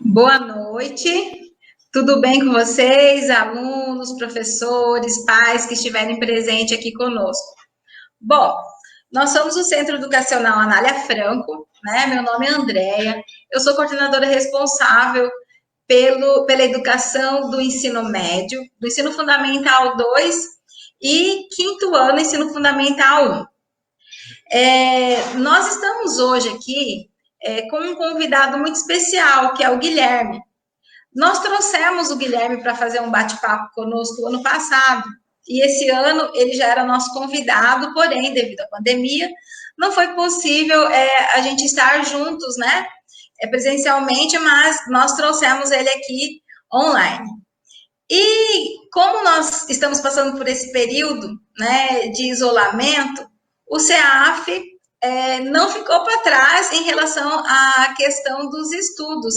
Boa noite, tudo bem com vocês, alunos, professores, pais que estiverem presentes aqui conosco? Bom, nós somos o Centro Educacional Anália Franco, né? Meu nome é Andréia, eu sou coordenadora responsável pela educação do ensino médio, do ensino fundamental 2 e quinto ano, ensino fundamental 1. Nós estamos hoje aqui com um convidado muito especial, que é o Guilherme. Nós trouxemos o Guilherme para fazer um bate-papo conosco ano passado, e esse ano ele já era nosso convidado, porém, devido à pandemia, não foi possível a gente estar juntos, né, presencialmente, mas nós trouxemos ele aqui online. E como nós estamos passando por esse período, né, de isolamento, o CEAF não ficou para trás em relação à questão dos estudos,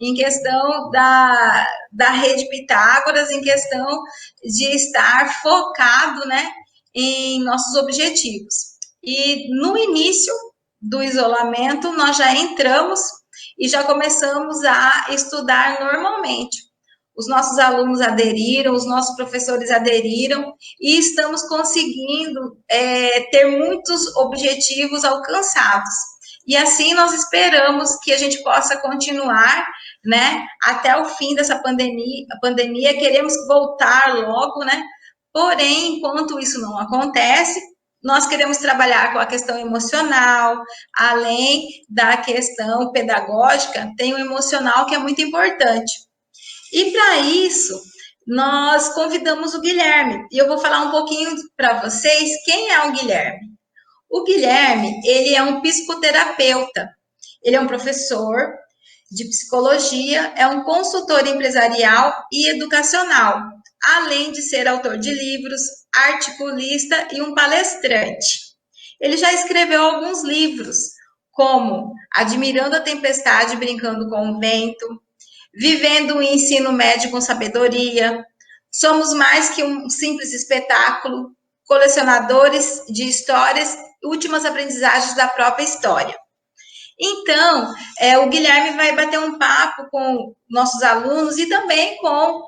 em questão da rede Pitágoras, em questão de estar focado, né, em nossos objetivos. E no início do isolamento, nós já entramos e já começamos a estudar normalmente. Os nossos alunos aderiram, os nossos professores aderiram e estamos conseguindo ter muitos objetivos alcançados. E assim nós esperamos que a gente possa continuar, né, até o fim dessa pandemia. Queremos voltar logo, né? Porém, enquanto isso não acontece, nós queremos trabalhar com a questão emocional, além da questão pedagógica, tem o emocional que é muito importante. E para isso, nós convidamos o Guilherme. E eu vou falar um pouquinho para vocês quem é o Guilherme. O Guilherme, ele é um psicoterapeuta. Ele é um professor de psicologia, é um consultor empresarial e educacional, além de ser autor de livros, articulista e um palestrante. Ele já escreveu alguns livros, como Admirando a Tempestade, Brincando com o Vento, Vivendo o ensino médio com sabedoria, somos mais que um simples espetáculo, colecionadores de histórias, últimas aprendizagens da própria história. Então, o Guilherme vai bater um papo com nossos alunos e também com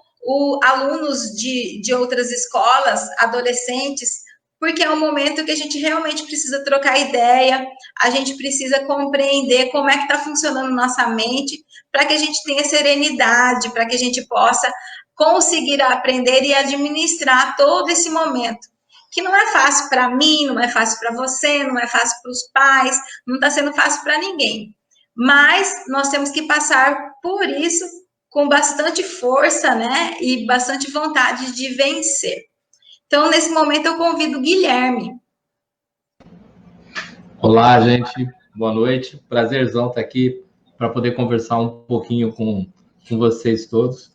alunos de outras escolas, adolescentes, porque é um momento que a gente realmente precisa trocar ideia, a gente precisa compreender como é que está funcionando nossa mente, para que a gente tenha serenidade, para que a gente possa conseguir aprender e administrar todo esse momento, que não é fácil para mim, não é fácil para você, não é fácil para os pais, não está sendo fácil para ninguém. Mas nós temos que passar por isso com bastante força, né? E bastante vontade de vencer. Então, nesse momento, eu convido o Guilherme. Olá, gente. Boa noite. Prazerzão estar aqui para poder conversar um pouquinho com vocês todos.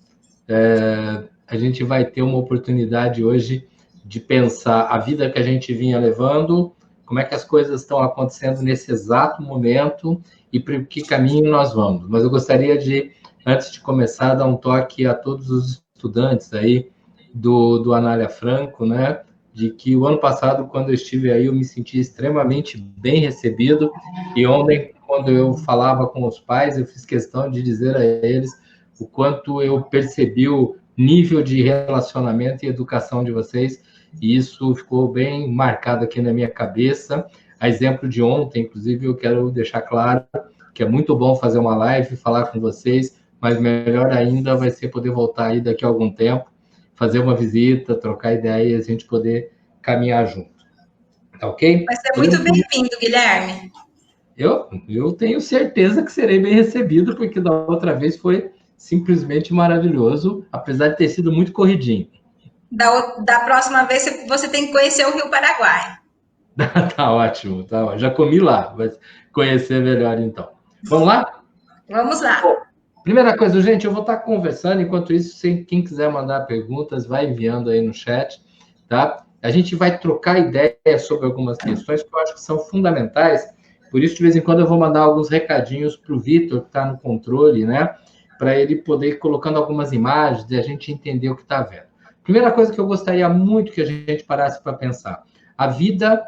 A gente vai ter uma oportunidade hoje de pensar a vida que a gente vinha levando, como é que as coisas estão acontecendo nesse exato momento e para que caminho nós vamos. Mas eu gostaria de, antes de começar, dar um toque a todos os estudantes aí do Anália Franco, né? De que o ano passado, quando eu estive aí, eu me senti extremamente bem recebido, e ontem, quando eu falava com os pais, eu fiz questão de dizer a eles o quanto eu percebi o nível de relacionamento e educação de vocês, e isso ficou bem marcado aqui na minha cabeça. A exemplo de ontem, inclusive, eu quero deixar claro que é muito bom fazer uma live, falar com vocês, mas melhor ainda vai ser poder voltar aí daqui a algum tempo, fazer uma visita, trocar ideia e a gente poder caminhar junto. Tá ok? Vai ser muito bem-vindo, Guilherme. Eu tenho certeza que serei bem recebido, porque da outra vez foi simplesmente maravilhoso, apesar de ter sido muito corridinho. Da próxima vez, você tem que conhecer o Rio Paraguai. Tá ótimo, tá ótimo. Já comi lá, vai conhecer melhor então. Vamos lá? Vamos lá. Bom, primeira coisa, gente, eu vou estar conversando, enquanto isso, quem quiser mandar perguntas, vai enviando aí no chat, tá? A gente vai trocar ideias sobre algumas questões que eu acho que são fundamentais, por isso, de vez em quando, eu vou mandar alguns recadinhos para o Vitor, que está no controle, né? Para ele poder ir colocando algumas imagens e a gente entender o que está vendo. Primeira coisa que eu gostaria muito que a gente parasse para pensar. A vida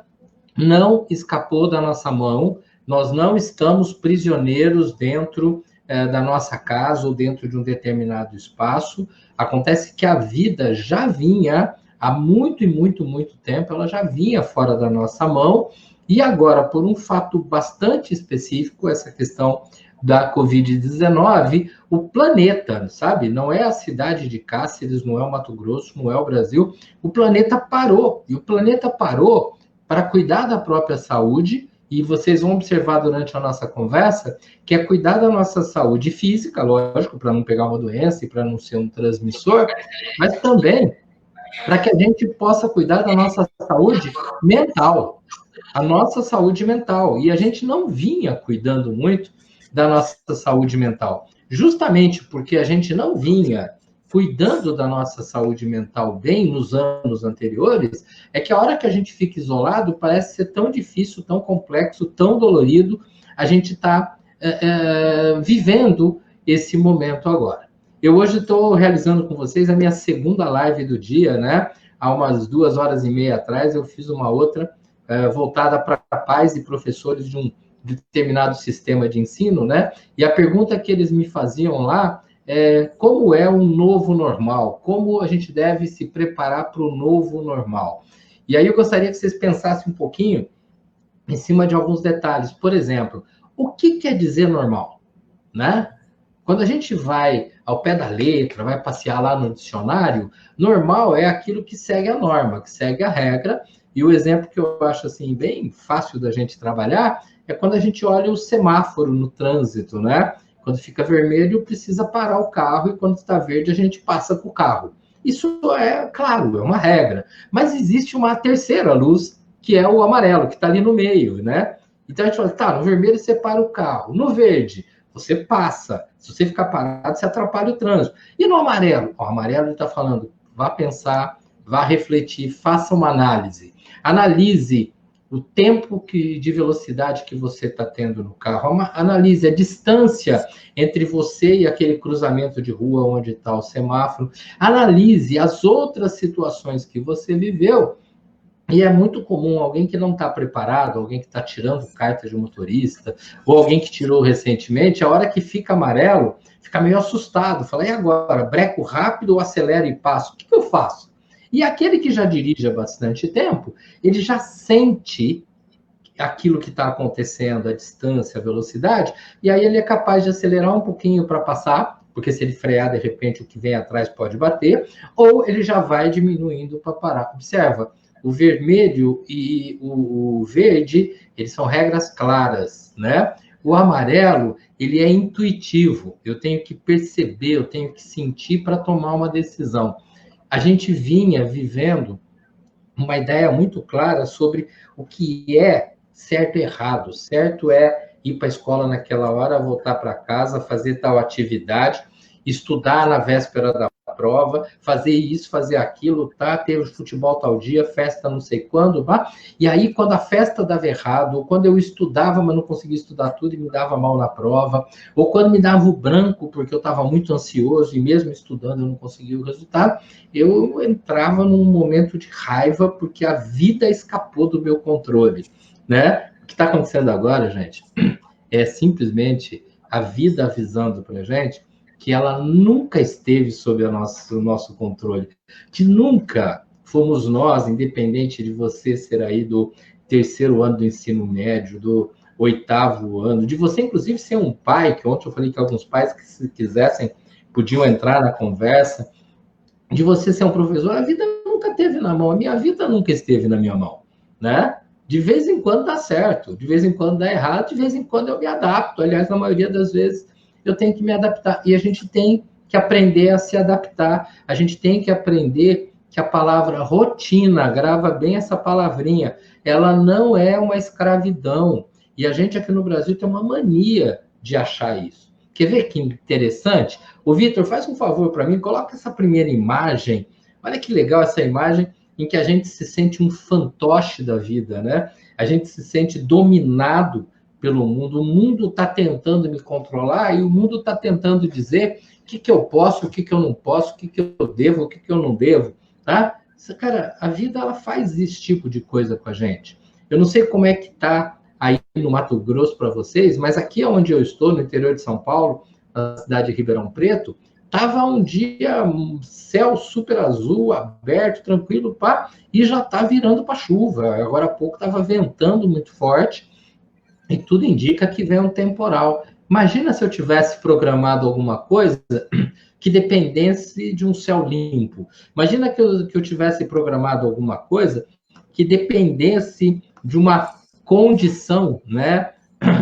não escapou da nossa mão, nós não estamos prisioneiros dentro da nossa casa ou dentro de um determinado espaço. Acontece que a vida já vinha, há muito e muito, muito tempo, ela já vinha fora da nossa mão, e agora, por um fato bastante específico, essa questão da Covid-19, o planeta, sabe? Não é a cidade de Cáceres, não é o Mato Grosso, não é o Brasil, o planeta parou, e o planeta parou para cuidar da própria saúde, e vocês vão observar durante a nossa conversa que é cuidar da nossa saúde física, lógico, para não pegar uma doença e para não ser um transmissor, mas também para que a gente possa cuidar da nossa saúde mental, a nossa saúde mental. E a gente não vinha cuidando muito da nossa saúde mental, justamente porque a gente não vinha cuidando da nossa saúde mental bem nos anos anteriores, é que a hora que a gente fica isolado parece ser tão difícil, tão complexo, tão dolorido, a gente está vivendo esse momento agora. Eu hoje estou realizando com vocês a minha segunda live do dia, né? Há umas 2h30 atrás eu fiz uma outra voltada para pais e professores de um determinado sistema de ensino, né? E a pergunta que eles me faziam lá como é um novo normal, como a gente deve se preparar para o novo normal. E aí eu gostaria que vocês pensassem um pouquinho em cima de alguns detalhes. Por exemplo, o que quer dizer normal, né? Quando a gente vai ao pé da letra, vai passear lá no dicionário, normal é aquilo que segue a norma, que segue a regra. E o exemplo que eu acho assim bem fácil da gente trabalhar é quando a gente olha o semáforo no trânsito, né? Quando fica vermelho, precisa parar o carro, e quando está verde, a gente passa com o carro. Isso é, claro, é uma regra. Mas existe uma terceira luz, que é o amarelo, que está ali no meio, né? Então a gente fala, tá, no vermelho você para o carro, no verde você passa. Se você ficar parado, você atrapalha o trânsito. E no amarelo? O amarelo está falando, vá pensar, vá refletir, faça uma análise. Analise o tempo de velocidade que você está tendo no carro, analise a distância entre você e aquele cruzamento de rua onde está o semáforo, analise as outras situações que você viveu. E é muito comum alguém que não está preparado, alguém que está tirando carta de motorista, ou alguém que tirou recentemente, a hora que fica amarelo, fica meio assustado, fala, e agora? Breco rápido ou acelero e passo? O que eu faço? E aquele que já dirige há bastante tempo, ele já sente aquilo que está acontecendo, a distância, a velocidade, e aí ele é capaz de acelerar um pouquinho para passar, porque se ele frear, de repente, o que vem atrás pode bater, ou ele já vai diminuindo para parar. Observa, o vermelho e o verde, eles são regras claras, né? O amarelo, ele é intuitivo, eu tenho que perceber, eu tenho que sentir para tomar uma decisão. A gente vinha vivendo uma ideia muito clara sobre o que é certo e errado. Certo é ir para a escola naquela hora, voltar para casa, fazer tal atividade, estudar na véspera da prova, fazer isso, fazer aquilo, tá? Ter futebol tal dia, festa não sei quando, tá? E aí, quando a festa dava errado, ou quando eu estudava, mas não conseguia estudar tudo e me dava mal na prova, ou quando me dava o branco, porque eu estava muito ansioso e mesmo estudando eu não conseguia o resultado, eu entrava num momento de raiva porque a vida escapou do meu controle, né? O que está acontecendo agora, gente, é simplesmente a vida avisando para a gente que ela nunca esteve sob o nosso controle, que nunca fomos nós, independente de você ser aí do 3º ano do ensino médio, do 8º ano, de você, inclusive, ser um pai, que ontem eu falei que alguns pais que, se quisessem, podiam entrar na conversa, de você ser um professor, a vida nunca teve na mão, a minha vida nunca esteve na minha mão, né? De vez em quando dá certo, de vez em quando dá errado, de vez em quando eu me adapto, aliás, na maioria das vezes, eu tenho que me adaptar. E a gente tem que aprender a se adaptar. A gente tem que aprender que a palavra rotina, grava bem essa palavrinha, ela não é uma escravidão. E a gente aqui no Brasil tem uma mania de achar isso. Quer ver que interessante? O Vitor, faz um favor para mim, coloca essa primeira imagem. Olha que legal essa imagem em que a gente se sente um fantoche da vida, né? A gente se sente dominado pelo mundo, o mundo está tentando me controlar e o mundo está tentando dizer o que eu posso, o que eu não posso, o que eu devo, o que eu não devo, tá? Cara, a vida, ela faz esse tipo de coisa com a gente. Eu não sei como é que está aí no Mato Grosso para vocês, mas aqui onde eu estou, no interior de São Paulo, na cidade de Ribeirão Preto, estava um dia, um céu super azul, aberto, tranquilo, pá, e já está virando para chuva. Agora há pouco estava ventando muito forte, e tudo indica que vem um temporal. Imagina se eu tivesse programado alguma coisa que dependesse de um céu limpo. Imagina que eu tivesse programado alguma coisa que dependesse de uma condição, né,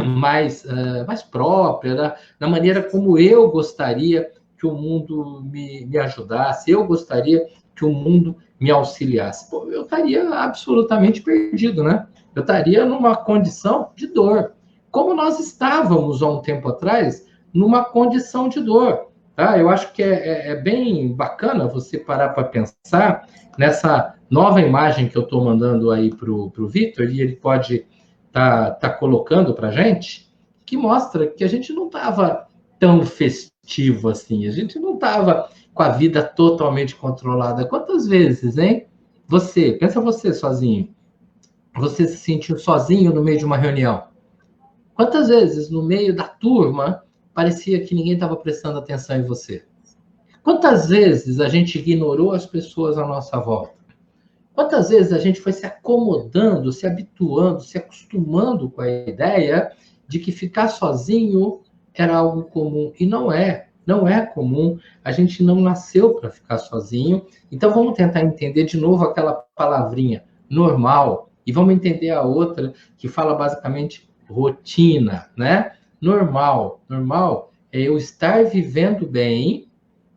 mais própria, da maneira como eu gostaria que o mundo me ajudasse, eu gostaria que o mundo me auxiliasse. Pô, eu estaria absolutamente perdido, né? Eu estaria numa condição de dor, como nós estávamos há um tempo atrás, numa condição de dor. Tá? Eu acho que é bem bacana você parar para pensar nessa nova imagem que eu estou mandando aí para o Vitor, e ele pode tá colocando para a gente, que mostra que a gente não estava tão festivo assim, a gente não estava com a vida totalmente controlada. Quantas vezes, hein? Pensa você sozinho, você se sentiu sozinho no meio de uma reunião? Quantas vezes no meio da turma parecia que ninguém estava prestando atenção em você? Quantas vezes a gente ignorou as pessoas à nossa volta? Quantas vezes a gente foi se acomodando, se habituando, se acostumando com a ideia de que ficar sozinho era algo comum? E não é comum. A gente não nasceu para ficar sozinho. Então vamos tentar entender de novo aquela palavrinha normal e vamos entender a outra que fala basicamente rotina, né? Normal é eu estar vivendo bem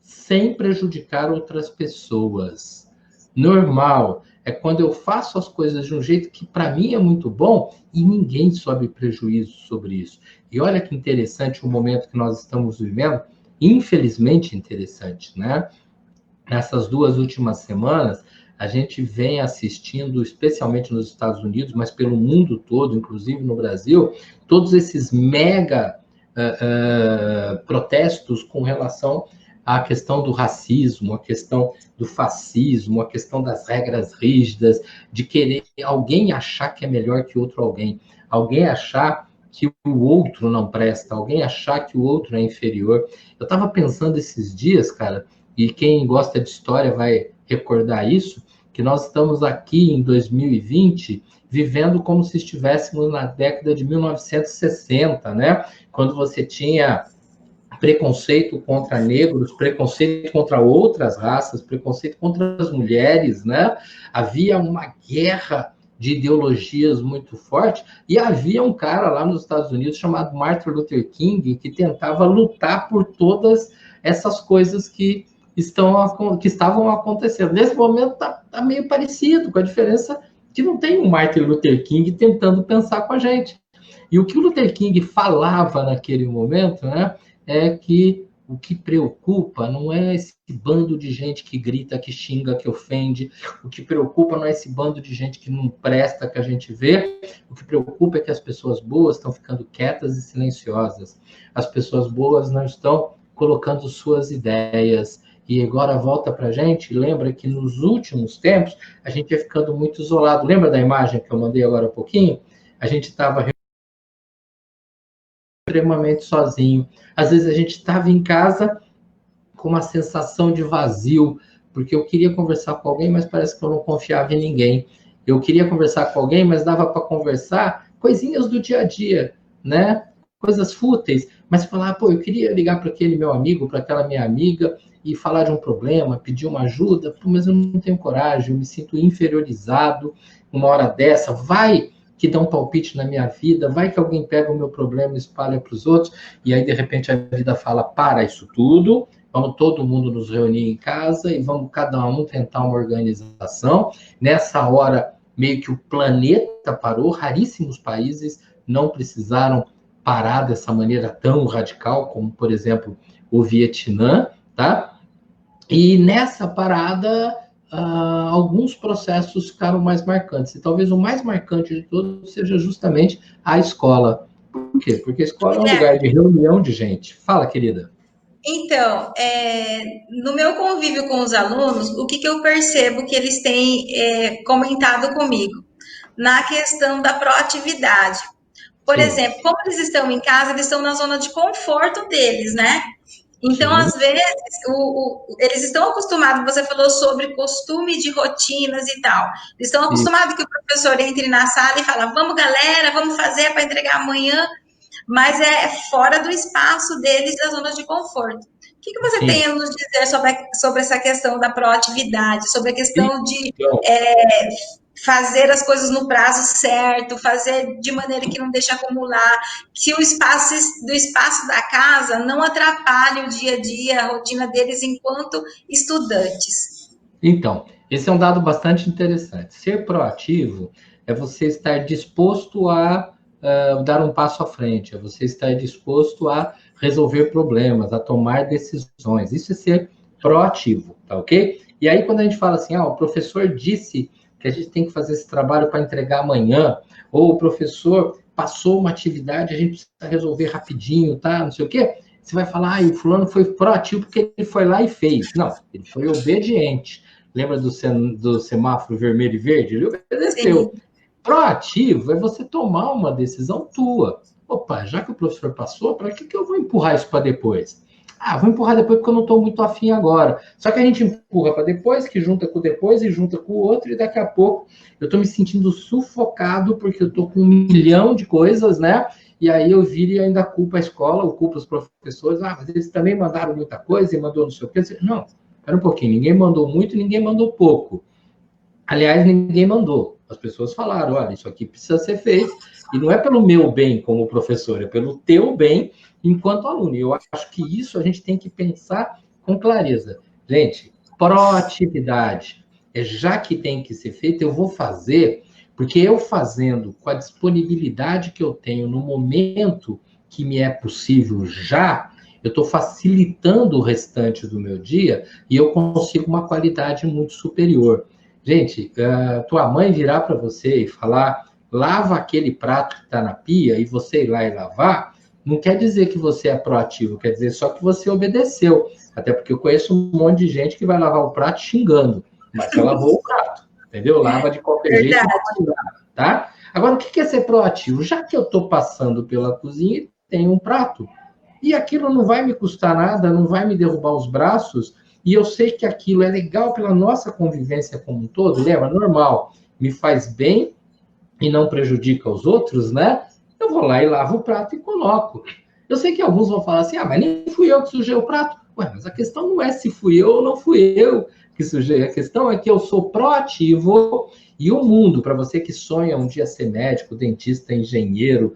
sem prejudicar outras pessoas. Normal é quando eu faço as coisas de um jeito que para mim é muito bom e ninguém sobe prejuízo sobre isso. E olha que interessante o momento que nós estamos vivendo, infelizmente interessante, né? Nessas 2 últimas semanas, a gente vem assistindo, especialmente nos Estados Unidos, mas pelo mundo todo, inclusive no Brasil, todos esses mega protestos com relação à questão do racismo, a questão do fascismo, a questão das regras rígidas, de querer alguém achar que é melhor que outro alguém achar que o outro não presta, alguém achar que o outro é inferior. Eu estava pensando esses dias, cara, e quem gosta de história vai recordar isso, que nós estamos aqui em 2020 vivendo como se estivéssemos na década de 1960, né? Quando você tinha preconceito contra negros, preconceito contra outras raças, preconceito contra as mulheres, né? Havia uma guerra de ideologias muito forte, e havia um cara lá nos Estados Unidos chamado Martin Luther King, que tentava lutar por todas essas coisas que estavam acontecendo. Nesse momento está meio parecido, com a diferença que não tem um Martin Luther King tentando pensar com a gente. E o que o Luther King falava naquele momento, né, é que o que preocupa não é esse bando de gente que grita, que xinga, que ofende. O que preocupa não é esse bando de gente que não presta, que a gente vê. O que preocupa é que as pessoas boas estão ficando quietas e silenciosas. As pessoas boas não estão colocando suas ideias. E agora volta para a gente, lembra que nos últimos tempos a gente ia ficando muito isolado. Lembra da imagem que eu mandei agora há pouquinho? A gente estava extremamente sozinho. Às vezes a gente estava em casa com uma sensação de vazio, porque eu queria conversar com alguém, mas parece que eu não confiava em ninguém. Eu queria conversar com alguém, mas dava para conversar coisinhas do dia a dia, né? Coisas fúteis, mas falar, pô, eu queria ligar para aquele meu amigo, para aquela minha amiga e falar de um problema, pedir uma ajuda, pô, mas eu não tenho coragem, eu me sinto inferiorizado uma hora dessa. Vai que dá um palpite na minha vida, vai que alguém pega o meu problema e espalha para os outros, e aí de repente a vida fala, para isso tudo, vamos todo mundo nos reunir em casa e vamos cada um tentar uma organização. Nessa hora, meio que o planeta parou, raríssimos países não precisaram parar dessa maneira tão radical, como, por exemplo, o Vietnã, tá? E nessa parada, alguns processos ficaram mais marcantes. E talvez o mais marcante de todos seja justamente a escola. Por quê? Porque a escola é um lugar de reunião de gente. Fala, querida. Então, no meu convívio com os alunos, o que eu percebo que eles têm comentado comigo? Na questão da proatividade. Por Sim. exemplo, como eles estão em casa, eles estão na zona de conforto deles, né? Então, Sim. às vezes, eles estão acostumados, você falou sobre costume de rotinas e tal. Eles estão acostumados que o professor entre na sala e fala, vamos, galera, vamos fazer para entregar amanhã, mas é fora do espaço deles, da zona de conforto. O que você tem a nos dizer sobre essa questão da proatividade, sobre a questão de fazer as coisas no prazo certo, fazer de maneira que não deixe acumular, que o espaço do espaço da casa não atrapalhe o dia a dia, a rotina deles enquanto estudantes? Então, esse é um dado bastante interessante. Ser proativo é você estar disposto a dar um passo à frente, é você estar disposto a resolver problemas, a tomar decisões. Isso é ser proativo, tá ok? E aí, quando a gente fala assim, o professor disse que a gente tem que fazer esse trabalho para entregar amanhã, ou o professor passou uma atividade, a gente precisa resolver rapidinho, tá? Não sei o quê. Você vai falar, o fulano foi proativo porque ele foi lá e fez. Não, ele foi obediente. Lembra do semáforo vermelho e verde? Ele obedeceu. Sim. Proativo é você tomar uma decisão tua. Opa, já que o professor passou, para que eu vou empurrar isso para depois? Vou empurrar depois porque eu não estou muito afim agora. Só que a gente empurra para depois, que junta com o depois e junta com o outro, e daqui a pouco eu estou me sentindo sufocado porque eu estou com 1 milhão de coisas, né? E aí eu viro e ainda culpo a escola, eu culpo os professores. Mas eles também mandaram muita coisa e mandou não sei o quê. Não, espera um pouquinho. Ninguém mandou muito, ninguém mandou pouco. Aliás, ninguém mandou. As pessoas falaram, olha, isso aqui precisa ser feito. E não é pelo meu bem como professor, é pelo teu bem enquanto aluno. E eu acho que isso a gente tem que pensar com clareza. Gente, proatividade. Já que tem que ser feito, eu vou fazer, porque eu fazendo com a disponibilidade que eu tenho no momento que me é possível já, eu estou facilitando o restante do meu dia e eu consigo uma qualidade muito superior. Gente, tua mãe virar para você e falar, lava aquele prato que está na pia e você ir lá e lavar, não quer dizer que você é proativo, quer dizer só que você obedeceu. Até porque eu conheço um monte de gente que vai lavar o prato xingando, mas você lavou o prato, entendeu? Lava de qualquer jeito, tá? Agora, o que é ser proativo? Já que eu estou passando pela cozinha e tem um prato, e aquilo não vai me custar nada, não vai me derrubar os braços, e eu sei que aquilo é legal pela nossa convivência como um todo, lembra? Normal, me faz bem e não prejudica os outros, né? Eu vou lá e lavo o prato e coloco. Eu sei que alguns vão falar assim, mas nem fui eu que sujei o prato. Ué, mas a questão não é se fui eu ou não fui eu que sujei. A questão é que eu sou proativo e o mundo, para você que sonha um dia ser médico, dentista, engenheiro,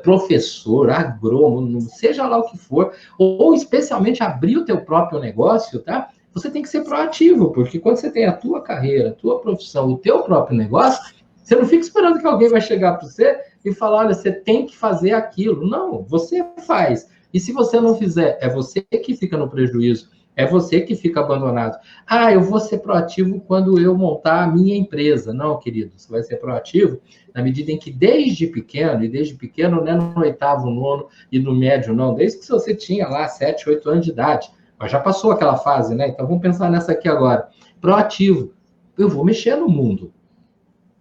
professor, agrônomo, seja lá o que for, ou especialmente abrir o teu próprio negócio, tá? Você tem que ser proativo, porque quando você tem a tua carreira, a tua profissão, o teu próprio negócio, você não fica esperando que alguém vai chegar para você e falar, olha, você tem que fazer aquilo. Não, você faz. E se você não fizer, é você que fica no prejuízo, é você que fica abandonado. Eu vou ser proativo quando eu montar a minha empresa. Não, querido, você vai ser proativo na medida em que desde pequeno, não é no 8º, 9º e no médio, não, desde que você tinha lá 7, 8 anos de idade, mas já passou aquela fase, né? Então vamos pensar nessa aqui agora. Proativo. Eu vou mexer no mundo.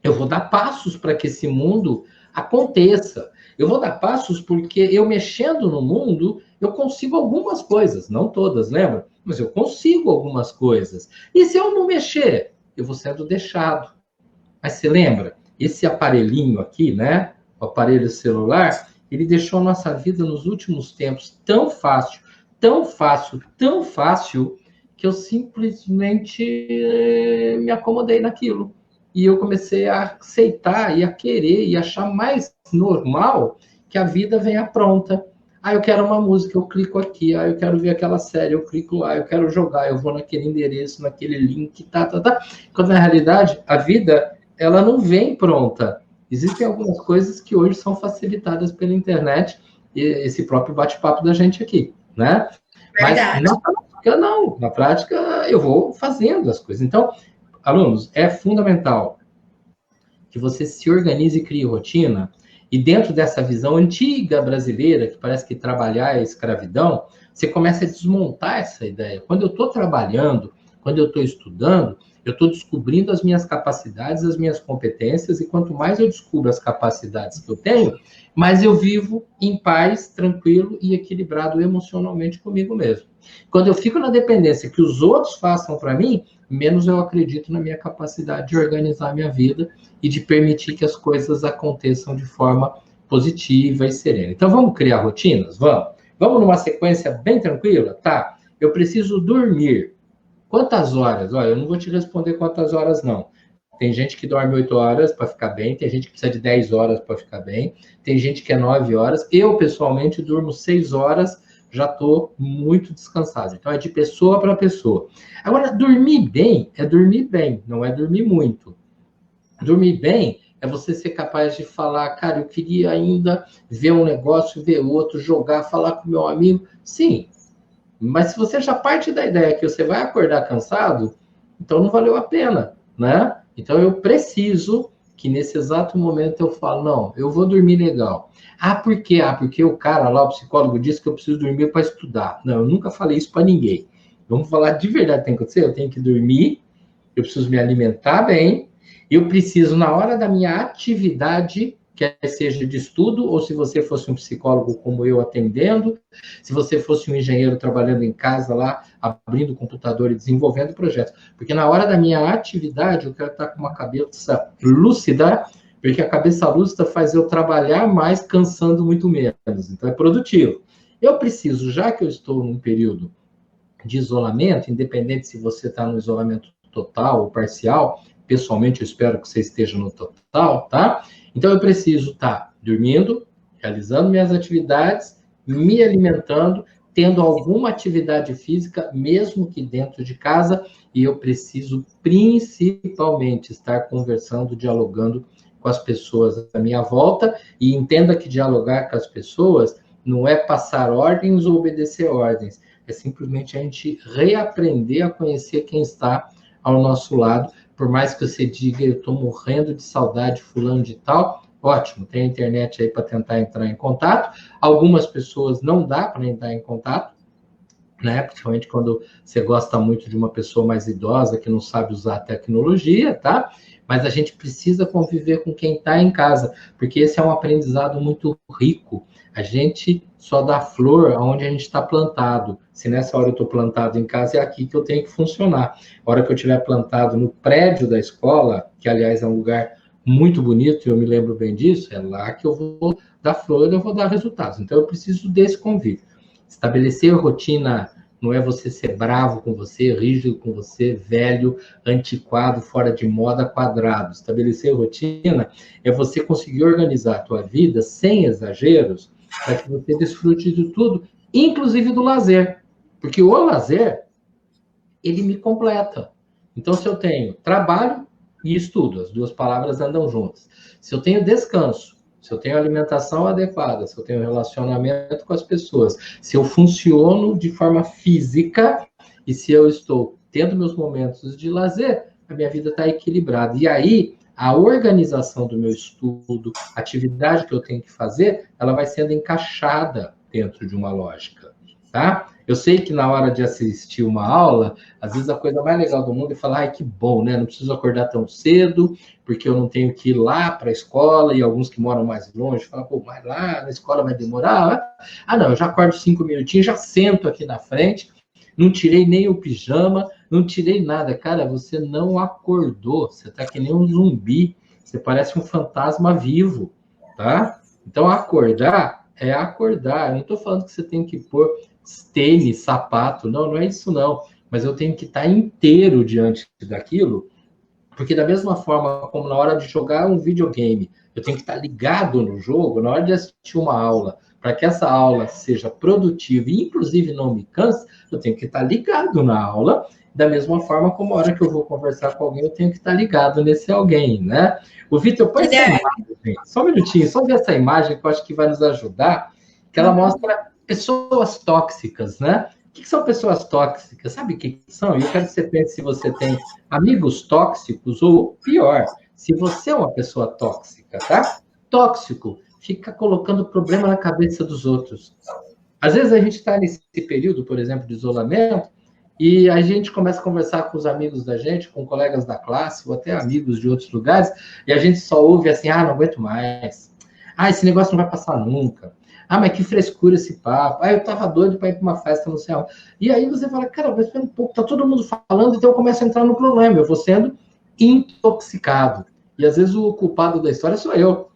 Eu vou dar passos para que esse mundo aconteça. Eu vou dar passos porque eu mexendo no mundo, eu consigo algumas coisas, não todas, lembra? Mas eu consigo algumas coisas. E se eu não mexer, eu vou sendo deixado. Mas você lembra? Esse aparelhinho aqui, né? O aparelho celular, ele deixou a nossa vida nos últimos tempos tão fácil, tão fácil, tão fácil, que eu simplesmente me acomodei naquilo. E eu comecei a aceitar e a querer e achar mais normal que a vida venha pronta. Eu quero uma música, eu clico aqui. Eu quero ver aquela série, eu clico lá. Eu quero jogar, eu vou naquele endereço, naquele link, tá. Quando, na realidade, a vida, ela não vem pronta. Existem algumas coisas que hoje são facilitadas pela internet, e esse próprio bate-papo da gente aqui, né? Verdade. Mas na prática, não. Na prática, eu vou fazendo as coisas. Então, alunos, é fundamental que você se organize e crie rotina, e dentro dessa visão antiga brasileira, que parece que trabalhar é escravidão, você começa a desmontar essa ideia. Quando eu estou trabalhando, quando eu estou estudando, Eu estou descobrindo as minhas capacidades, as minhas competências, e quanto mais eu descubro as capacidades que eu tenho, mais eu vivo em paz, tranquilo e equilibrado emocionalmente comigo mesmo. Quando eu fico na dependência que os outros façam para mim, menos eu acredito na minha capacidade de organizar a minha vida e de permitir que as coisas aconteçam de forma positiva e serena. Então, vamos criar rotinas? Vamos. Vamos numa sequência bem tranquila? Tá. Eu preciso dormir. Quantas horas? Olha, eu não vou te responder quantas horas, não. Tem gente que dorme 8 horas para ficar bem, tem gente que precisa de 10 horas para ficar bem, tem gente que é 9 horas. Eu, pessoalmente, durmo 6 horas, já estou muito descansado. Então, é de pessoa para pessoa. Agora, dormir bem é dormir bem, não é dormir muito. Dormir bem é você ser capaz de falar, cara, eu queria ainda ver um negócio, ver outro, jogar, falar com meu amigo. Sim, mas se você já parte da ideia que você vai acordar cansado, então não valeu a pena, né? Então eu preciso que nesse exato momento eu falo, não, eu vou dormir legal. Ah, por quê? Ah, porque o cara lá, o psicólogo, disse que eu preciso dormir para estudar. Não, eu nunca falei isso para ninguém. Vamos falar de verdade, tem que acontecer? Eu tenho que dormir, eu preciso me alimentar bem, eu preciso, na hora da minha atividade, quer seja de estudo, ou se você fosse um psicólogo como eu atendendo, se você fosse um engenheiro trabalhando em casa lá, abrindo o computador e desenvolvendo projetos. Porque na hora da minha atividade, eu quero estar com uma cabeça lúcida, porque a cabeça lúcida faz eu trabalhar mais, cansando muito menos. Então, é produtivo. Eu preciso, já que eu estou num período de isolamento, independente se você está no isolamento total ou parcial, pessoalmente eu espero que você esteja no total, tá? Então eu preciso estar dormindo, realizando minhas atividades, me alimentando, tendo alguma atividade física, mesmo que dentro de casa, e eu preciso principalmente estar conversando, dialogando com as pessoas à minha volta, e entenda que dialogar com as pessoas não é passar ordens ou obedecer ordens, é simplesmente a gente reaprender a conhecer quem está ao nosso lado. Por mais que você diga, eu estou morrendo de saudade, fulano de tal, ótimo, tem a internet aí para tentar entrar em contato. Algumas pessoas não dá para entrar em contato, né? Principalmente quando você gosta muito de uma pessoa mais idosa que não sabe usar a tecnologia, tá? Mas a gente precisa conviver com quem está em casa, porque esse é um aprendizado muito rico. A gente só dá flor onde a gente está plantado. Se nessa hora eu estou plantado em casa, é aqui que eu tenho que funcionar. A hora que eu estiver plantado no prédio da escola, que aliás é um lugar muito bonito, e eu me lembro bem disso, é lá que eu vou dar flor, eu vou dar resultados. Então eu preciso desse convívio. Estabelecer rotina não é você ser bravo com você, rígido com você, velho, antiquado, fora de moda, quadrado. Estabelecer rotina é você conseguir organizar a tua vida sem exageros, para que você desfrute de tudo, inclusive do lazer. Porque o lazer, ele me completa. Então, se eu tenho trabalho e estudo, as duas palavras andam juntas. Se eu tenho descanso, se eu tenho alimentação adequada, se eu tenho relacionamento com as pessoas, se eu funciono de forma física e se eu estou tendo meus momentos de lazer, a minha vida está equilibrada. E aí, a organização do meu estudo, a atividade que eu tenho que fazer, ela vai sendo encaixada dentro de uma lógica, tá? Eu sei que na hora de assistir uma aula, às vezes a coisa mais legal do mundo é falar, ai, que bom, né? Não preciso acordar tão cedo, porque eu não tenho que ir lá para a escola, e alguns que moram mais longe falam, pô, mas lá na escola vai demorar. Ah, não, eu já acordo 5 minutinhos, já sento aqui na frente, não tirei nem o pijama, não tirei nada. Cara, você não acordou, você tá que nem um zumbi, você parece um fantasma vivo, tá? Então, acordar é acordar. Eu não estou falando que você tem que pôr tênis, sapato, não, não é isso não. Mas eu tenho que estar inteiro diante daquilo, porque da mesma forma como na hora de jogar um videogame, eu tenho que estar ligado no jogo, na hora de assistir uma aula, para que essa aula seja produtiva e inclusive não me canse, eu tenho que estar ligado na aula, da mesma forma como a hora que eu vou conversar com alguém, eu tenho que estar ligado nesse alguém, né? O Vitor, põe essa imagem, só um minutinho, só ver essa imagem que eu acho que vai nos ajudar, que ela mostra pessoas tóxicas, né? O que são pessoas tóxicas? Sabe o que são? Eu quero que você pense se você tem amigos tóxicos ou, pior, se você é uma pessoa tóxica, tá? Tóxico fica colocando problema na cabeça dos outros. Às vezes a gente está nesse período, por exemplo, de isolamento, E a gente começa a conversar com os amigos da gente, com colegas da classe, ou até amigos de outros lugares, e a gente só ouve assim, não aguento mais. Esse negócio não vai passar nunca. Mas que frescura esse papo. Eu tava doido para ir para uma festa no céu. E aí você fala, cara, mas espera um pouco, tá todo mundo falando, então eu começo a entrar no problema. Eu vou sendo intoxicado. E às vezes o culpado da história sou eu.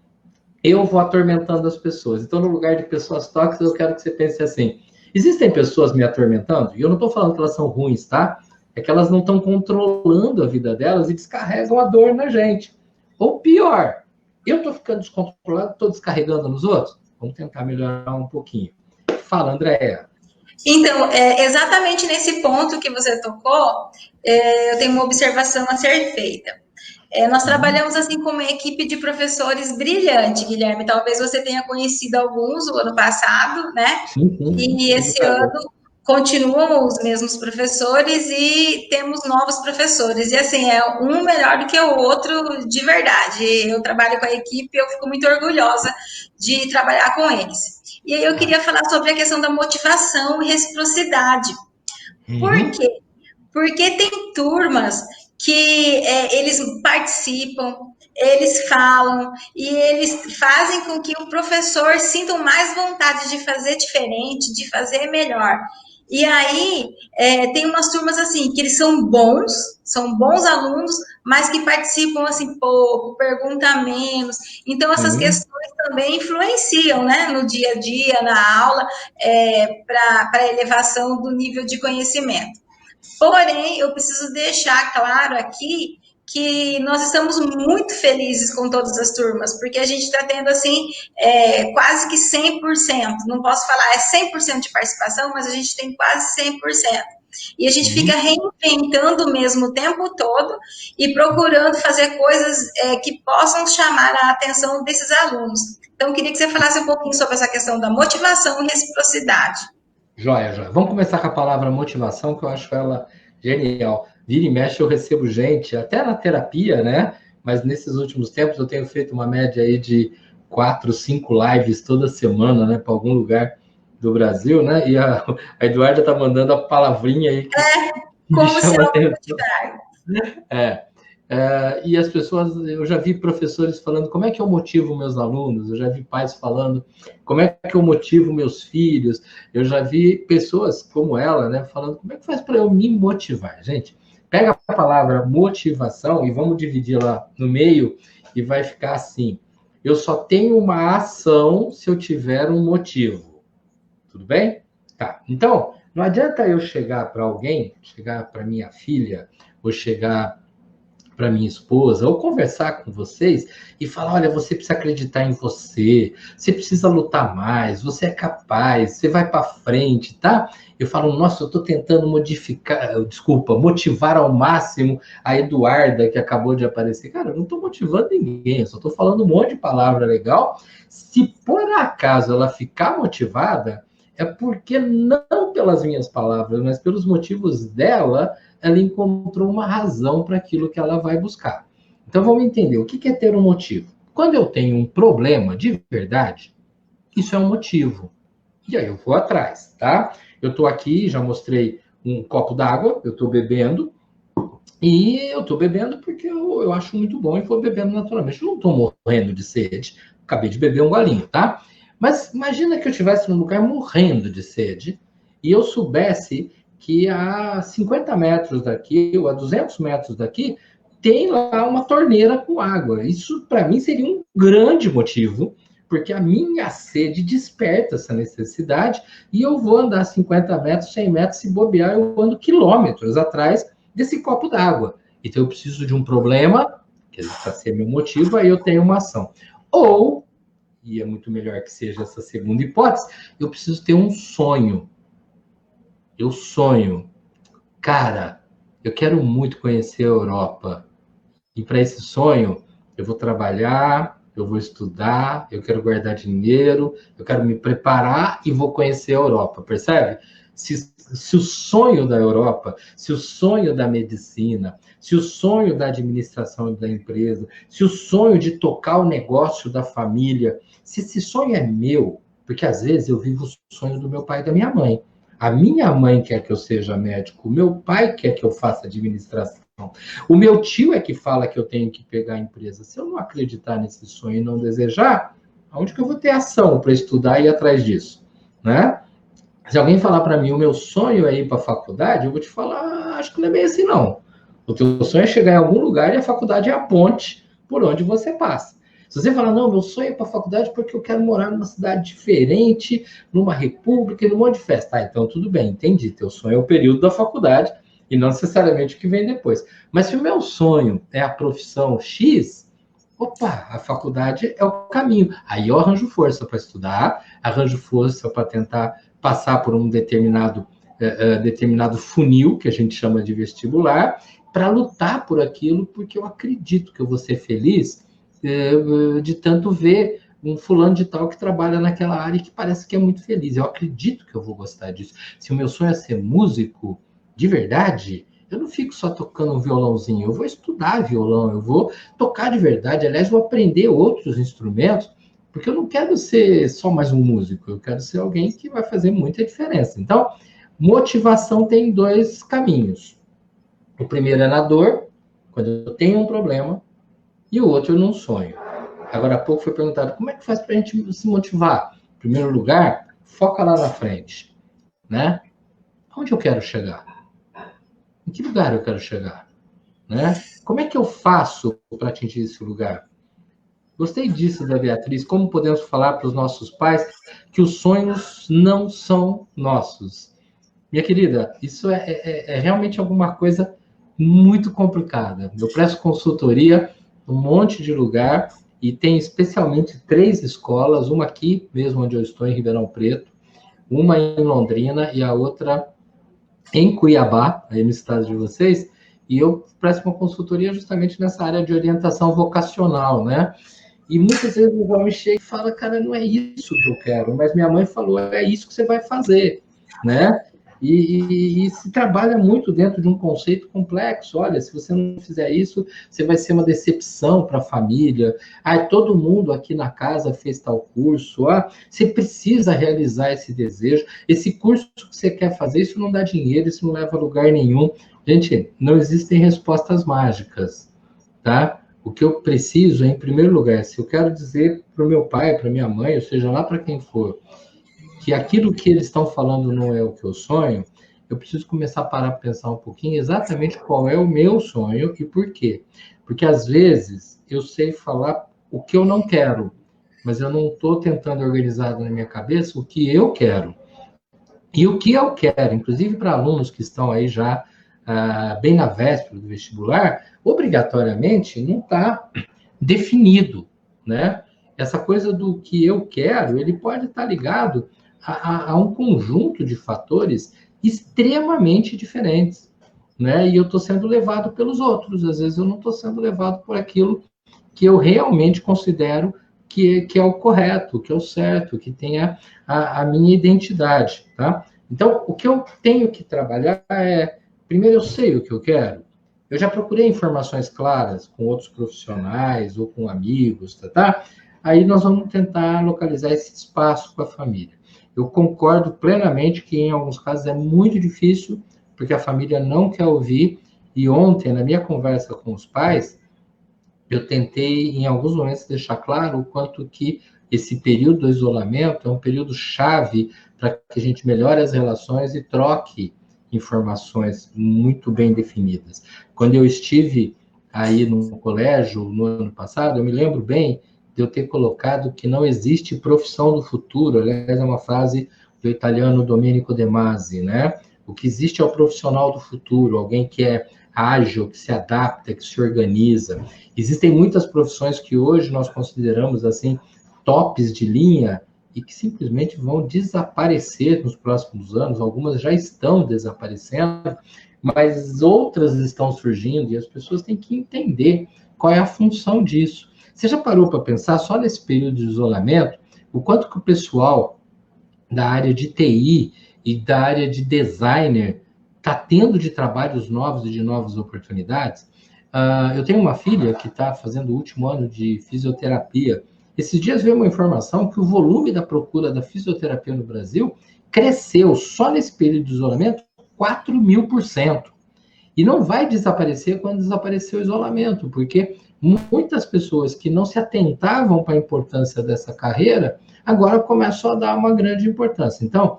Eu vou atormentando as pessoas. Então, no lugar de pessoas tóxicas, eu quero que você pense assim, existem pessoas me atormentando? E eu não estou falando que elas são ruins, tá? É que elas não estão controlando a vida delas e descarregam a dor na gente. Ou pior, eu estou ficando descontrolado, estou descarregando nos outros? Vamos tentar melhorar um pouquinho. Fala, Andréia. Então, exatamente nesse ponto que você tocou, eu tenho uma observação a ser feita. Nós trabalhamos assim com uma equipe de professores brilhante, Guilherme. Talvez você tenha conhecido alguns o ano passado, né? Sim, sim. E esse ano continuam os mesmos professores e temos novos professores. E assim, é um melhor do que o outro de verdade. Eu trabalho com a equipe e eu fico muito orgulhosa de trabalhar com eles. E aí eu queria falar sobre a questão da motivação e reciprocidade. Por quê? Porque tem turmas que eles participam, eles falam e eles fazem com que o professor sinta mais vontade de fazer diferente, de fazer melhor. E aí tem umas turmas assim que eles são bons alunos, mas que participam assim pouco, perguntam menos. Então essas questões também influenciam, né, no dia a dia, na aula, para a elevação do nível de conhecimento. Porém, eu preciso deixar claro aqui que nós estamos muito felizes com todas as turmas, porque a gente está tendo, assim, quase que 100%. Não posso falar 100% de participação, mas a gente tem quase 100%. E a gente fica reinventando mesmo o tempo todo e procurando fazer coisas que possam chamar a atenção desses alunos. Então, eu queria que você falasse um pouquinho sobre essa questão da motivação e reciprocidade. Joia, joia. Vamos começar com a palavra motivação, que eu acho ela genial. Vira e mexe, eu recebo gente, até na terapia, né? Mas nesses últimos tempos eu tenho feito uma média aí de 4, 5 lives toda semana, né? Para algum lugar do Brasil, né? E a Eduarda tá mandando a palavrinha aí que me Como se chama a não atenção. E as pessoas, eu já vi professores falando como é que eu motivo meus alunos, eu já vi pais falando como é que eu motivo meus filhos, eu já vi pessoas como ela, né, falando como é que faz para eu me motivar. Gente, pega a palavra motivação e vamos dividi-la no meio e vai ficar assim, eu só tenho uma ação se eu tiver um motivo. Tudo bem? Tá. Então, não adianta eu chegar para alguém, chegar para minha filha, ou chegar para minha esposa, ou conversar com vocês e falar: olha, você precisa acreditar em você, você precisa lutar mais, você é capaz, você vai para frente, tá? Eu falo: nossa, eu estou tentando motivar ao máximo a Eduarda, que acabou de aparecer. Cara, eu não estou motivando ninguém, eu só estou falando um monte de palavra legal. Se por acaso ela ficar motivada, é porque não pelas minhas palavras, mas pelos motivos dela, ela encontrou uma razão para aquilo que ela vai buscar. Então vamos entender o que é ter um motivo. Quando eu tenho um problema de verdade, isso é um motivo. E aí eu vou atrás, tá? Eu estou aqui, já mostrei um copo d'água, eu estou bebendo, e eu estou bebendo porque eu acho muito bom e vou bebendo naturalmente. Eu não estou morrendo de sede, acabei de beber um golinho, tá? Mas imagina que eu estivesse num lugar morrendo de sede e eu soubesse que a 50 metros daqui, ou a 200 metros daqui, tem lá uma torneira com água. Isso, para mim, seria um grande motivo, porque a minha sede desperta essa necessidade e eu vou andar 50 metros, 100 metros, se bobear, eu ando quilômetros atrás desse copo d'água. Então, eu preciso de um problema, que para ser meu motivo, aí eu tenho uma ação. Ou, e é muito melhor que seja essa segunda hipótese, eu preciso ter um sonho. Eu sonho, cara, eu quero muito conhecer a Europa. E para esse sonho, eu vou trabalhar, eu vou estudar, eu quero guardar dinheiro, eu quero me preparar e vou conhecer a Europa, percebe? Se o sonho da Europa, se o sonho da medicina, se o sonho da administração da empresa, se o sonho de tocar o negócio da família, se esse sonho é meu, porque às vezes eu vivo o sonho do meu pai e da minha mãe. A minha mãe quer que eu seja médico, o meu pai quer que eu faça administração. O meu tio é que fala que eu tenho que pegar a empresa. Se eu não acreditar nesse sonho e não desejar, aonde que eu vou ter ação para estudar e ir atrás disso, né? Se alguém falar para mim, o meu sonho é ir para a faculdade, eu vou te falar, acho que não é bem assim, não. O teu sonho é chegar em algum lugar e a faculdade é a ponte por onde você passa. Se você falar, não, meu sonho é ir para a faculdade porque eu quero morar numa cidade diferente, numa república, num monte de festa. Ah, então tudo bem, entendi. Teu sonho é o período da faculdade e não necessariamente o que vem depois. Mas se o meu sonho é a profissão X, opa, a faculdade é o caminho. Aí eu arranjo força para estudar, arranjo força para tentar passar por um determinado funil, que a gente chama de vestibular, para lutar por aquilo, porque eu acredito que eu vou ser feliz de tanto ver um fulano de tal que trabalha naquela área e que parece que é muito feliz. Eu acredito que eu vou gostar disso. Se o meu sonho é ser músico, de verdade, eu não fico só tocando um violãozinho, eu vou estudar violão, eu vou tocar de verdade, aliás, vou aprender outros instrumentos, porque eu não quero ser só mais um músico, eu quero ser alguém que vai fazer muita diferença. Então, motivação tem dois caminhos. O primeiro é na dor, quando eu tenho um problema, e o outro num sonho. Agora há pouco foi perguntado, como é que faz para a gente se motivar? Em primeiro lugar, foca lá na frente, né? Onde eu quero chegar? Em que lugar eu quero chegar? Né? Como é que eu faço para atingir esse lugar? Gostei disso da Beatriz. Como podemos falar para os nossos pais que os sonhos não são nossos? Minha querida, isso é realmente alguma coisa muito complicada. Eu presto consultoria um monte de lugar e tem especialmente 3 escolas, uma aqui mesmo onde eu estou, em Ribeirão Preto, uma em Londrina e a outra em Cuiabá, aí no estado de vocês, e eu presto uma consultoria justamente nessa área de orientação vocacional, né? E muitas vezes o homem chega e fala, cara, não é isso que eu quero, mas minha mãe falou, é isso que você vai fazer, né? E se trabalha muito dentro de um conceito complexo. Olha, se você não fizer isso, você vai ser uma decepção para a família. Ah, todo mundo aqui na casa fez tal curso. Ah, você precisa realizar esse desejo. Esse curso que você quer fazer, isso não dá dinheiro, isso não leva a lugar nenhum. Gente, não existem respostas mágicas, tá? O que eu preciso é, em primeiro lugar, se eu quero dizer para o meu pai, para minha mãe, ou seja, lá para quem for, que aquilo que eles estão falando não é o que eu sonho, eu preciso começar a parar para pensar um pouquinho exatamente qual é o meu sonho e por quê. Porque, às vezes, eu sei falar o que eu não quero, mas eu não estou tentando organizar na minha cabeça o que eu quero. E o que eu quero, inclusive para alunos que estão aí já bem na véspera do vestibular, obrigatoriamente não está definido, né? Essa coisa do que eu quero, ele pode estar ligado a um conjunto de fatores extremamente diferentes, né? E eu estou sendo levado pelos outros, às vezes eu não estou sendo levado por aquilo que eu realmente considero que é o correto, que é o certo, que tem a minha identidade, tá? Então, o que eu tenho que trabalhar é, primeiro, eu sei o que eu quero. Eu já procurei informações claras com outros profissionais ou com amigos, tá? Aí nós vamos tentar localizar esse espaço com a família. Eu concordo plenamente que em alguns casos é muito difícil, porque a família não quer ouvir. E ontem, na minha conversa com os pais, eu tentei, em alguns momentos, deixar claro o quanto que esse período do isolamento é um período chave para que a gente melhore as relações e troque informações muito bem definidas. Quando eu estive aí no colégio, no ano passado, eu me lembro bem de eu ter colocado que não existe profissão do futuro, aliás, é uma frase do italiano Domenico De Masi, né? O que existe é o profissional do futuro, alguém que é ágil, que se adapta, que se organiza. Existem muitas profissões que hoje nós consideramos assim tops de linha e que simplesmente vão desaparecer nos próximos anos. Algumas já estão desaparecendo, mas outras estão surgindo e as pessoas têm que entender qual é a função disso. Você já parou para pensar só nesse período de isolamento o quanto que o pessoal da área de TI e da área de designer está tendo de trabalhos novos e de novas oportunidades? Eu tenho uma filha que está fazendo o último ano de fisioterapia. Esses dias veio uma informação que o volume da procura da fisioterapia no Brasil cresceu só nesse período de isolamento 4.000%. E não vai desaparecer quando desaparecer o isolamento, porque muitas pessoas que não se atentavam para a importância dessa carreira, agora começam a dar uma grande importância. Então,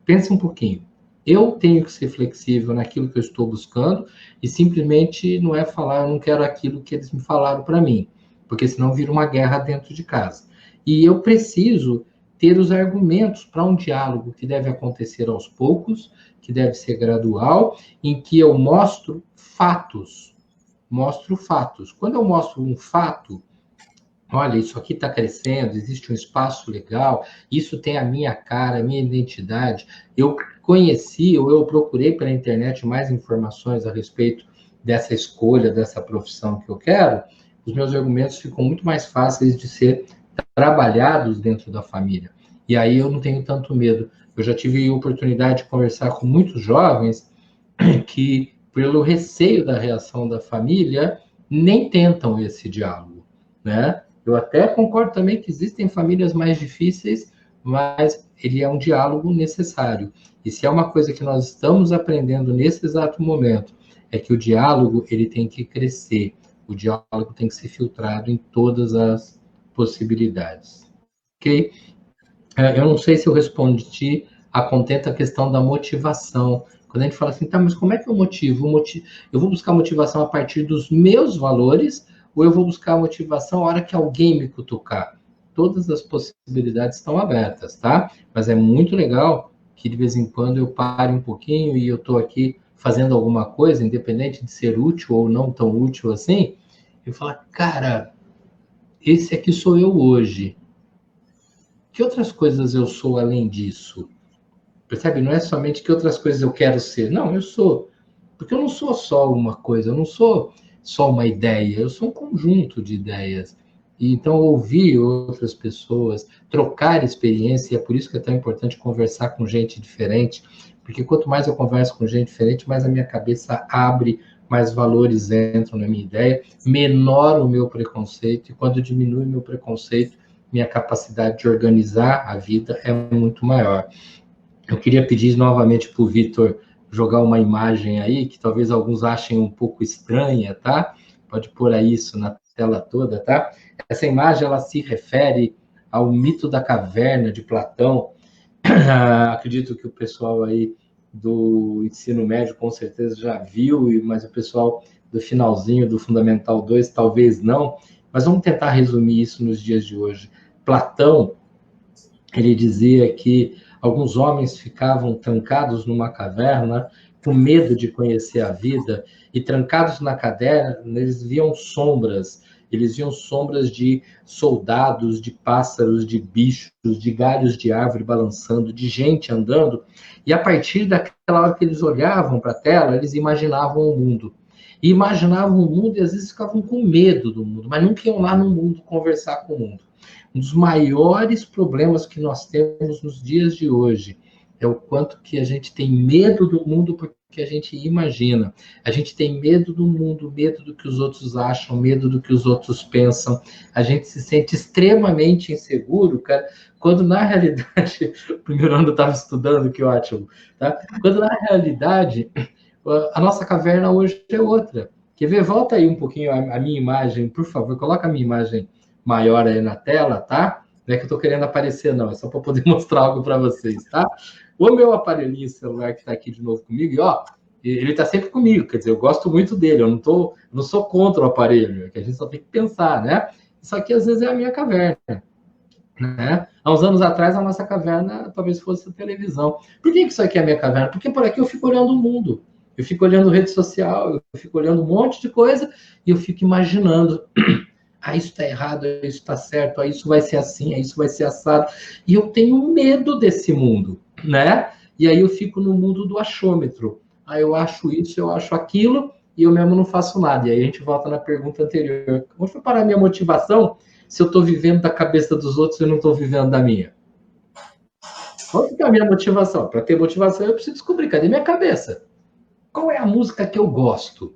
pense um pouquinho. Eu tenho que ser flexível naquilo que eu estou buscando e simplesmente não é falar, eu não quero aquilo que eles me falaram para mim, porque senão vira uma guerra dentro de casa. E eu preciso ter os argumentos para um diálogo que deve acontecer aos poucos, que deve ser gradual, em que eu mostro fatos. Mostro fatos. Quando eu mostro um fato, olha, isso aqui está crescendo, existe um espaço legal, isso tem a minha cara, a minha identidade. Eu conheci, ou eu procurei pela internet mais informações a respeito dessa escolha, dessa profissão que eu quero, os meus argumentos ficam muito mais fáceis de ser trabalhados dentro da família. E aí eu não tenho tanto medo. Eu já tive a oportunidade de conversar com muitos jovens que, pelo receio da reação da família, nem tentam esse diálogo, né? Eu até concordo também que existem famílias mais difíceis, mas ele é um diálogo necessário. E se é uma coisa que nós estamos aprendendo nesse exato momento, é que o diálogo ele tem que crescer. O diálogo tem que ser filtrado em todas as possibilidades. Ok? Eu não sei se eu respondi a contenta a questão da motivação. Quando a gente fala assim, tá, mas como é que eu motivo? Eu vou buscar motivação a partir dos meus valores ou eu vou buscar motivação a hora que alguém me cutucar? Todas as possibilidades estão abertas, tá? Mas é muito legal que de vez em quando eu pare um pouquinho e eu estou aqui fazendo alguma coisa, independente de ser útil ou não tão útil assim, e falar, cara, esse aqui sou eu hoje. Que outras coisas eu sou além disso? Percebe? Não é somente que outras coisas eu quero ser. Não, eu sou. Porque eu não sou só uma coisa, eu não sou só uma ideia, eu sou um conjunto de ideias. E então, ouvir outras pessoas, trocar experiência, e é por isso que é tão importante conversar com gente diferente, porque quanto mais eu converso com gente diferente, mais a minha cabeça abre, mais valores entram na minha ideia, menor o meu preconceito, e quando diminui o meu preconceito, minha capacidade de organizar a vida é muito maior. Eu queria pedir novamente para o Vitor jogar uma imagem aí, que talvez alguns achem um pouco estranha, tá? Pode pôr aí isso na tela toda, tá? Essa imagem, ela se refere ao mito da caverna de Platão. Acredito que o pessoal aí do ensino médio com certeza já viu, mas o pessoal do finalzinho do Fundamental 2 talvez não. Mas vamos tentar resumir isso nos dias de hoje. Platão, ele dizia que alguns homens ficavam trancados numa caverna com medo de conhecer a vida, e trancados na caverna, eles viam sombras de soldados, de pássaros, de bichos, de galhos de árvore balançando, de gente andando, e a partir daquela hora que eles olhavam para a tela, eles imaginavam o mundo. E imaginavam o mundo e às vezes ficavam com medo do mundo, mas nunca iam lá no mundo conversar com o mundo. Um dos maiores problemas que nós temos nos dias de hoje é o quanto que a gente tem medo do mundo porque a gente imagina. A gente tem medo do mundo, medo do que os outros acham, medo do que os outros pensam. A gente se sente extremamente inseguro, cara, quando na realidade, o primeiro ano eu estava estudando, que ótimo, tá? Quando na realidade, a nossa caverna hoje é outra. Quer ver? Volta aí um pouquinho a minha imagem, por favor, coloca a minha imagem maior aí na tela, tá? Não é que eu tô querendo aparecer, não, é só para poder mostrar algo para vocês, tá? O meu aparelhinho celular que está aqui de novo comigo, e ó, ele está sempre comigo, quer dizer, eu gosto muito dele, eu não sou contra o aparelho, que a gente só tem que pensar, né? Isso aqui às vezes é a minha caverna, né? Há uns anos atrás a nossa caverna talvez fosse a televisão. Por que isso aqui é a minha caverna? Porque por aqui eu fico olhando o mundo, eu fico olhando rede social, eu fico olhando um monte de coisa e eu fico imaginando. Isso está errado, isso está certo, isso vai ser assim, isso vai ser assado. E eu tenho medo desse mundo, né? E aí eu fico no mundo do achômetro. Eu acho isso, eu acho aquilo, e eu mesmo não faço nada. E aí a gente volta na pergunta anterior. Onde foi parar a minha motivação se eu estou vivendo da cabeça dos outros e não estou vivendo da minha? Qual que é a minha motivação? Para ter motivação, eu preciso descobrir, cadê minha cabeça? Qual é a música que eu gosto?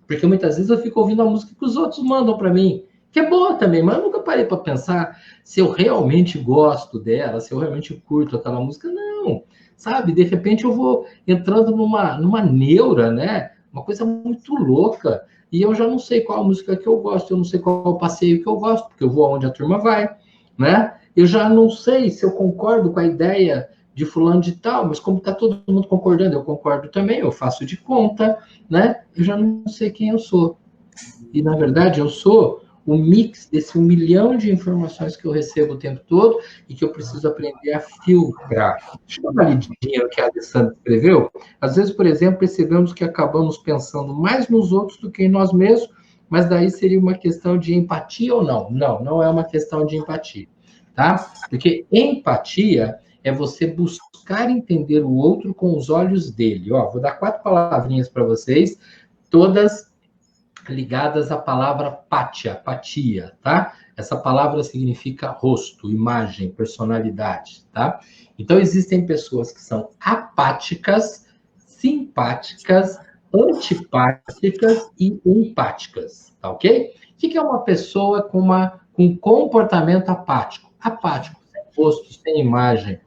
Porque muitas vezes eu fico ouvindo a música que os outros mandam para mim. que é boa também, mas eu nunca parei para pensar se eu realmente gosto dela, se eu realmente curto aquela música. Não, sabe? De repente eu vou entrando numa neura, né? Uma coisa muito louca. E eu já não sei qual música que eu gosto, eu não sei qual o passeio que eu gosto, porque eu vou aonde a turma vai, né? Eu já não sei se eu concordo com a ideia de fulano de tal, mas como está todo mundo concordando, eu concordo também, eu faço de conta, né? Eu já não sei quem eu sou. E, na verdade, eu sou o mix desse 1 milhão de informações que eu recebo o tempo todo e que eu preciso aprender a filtrar. Deixa eu dar uma lidinha no que a Alessandra escreveu. Às vezes, por exemplo, percebemos que acabamos pensando mais nos outros do que em nós mesmos, mas daí seria uma questão de empatia ou não? Não, não é uma questão de empatia, tá? Porque empatia é você buscar entender o outro com os olhos dele. Ó, vou dar 4 palavrinhas para vocês, todas ligadas à palavra pátia, apatia, tá? Essa palavra significa rosto, imagem, personalidade, tá? Então, existem pessoas que são apáticas, simpáticas, antipáticas e empáticas, tá ok? O que é uma pessoa com um comportamento apático? Apático, sem rosto, sem imagem.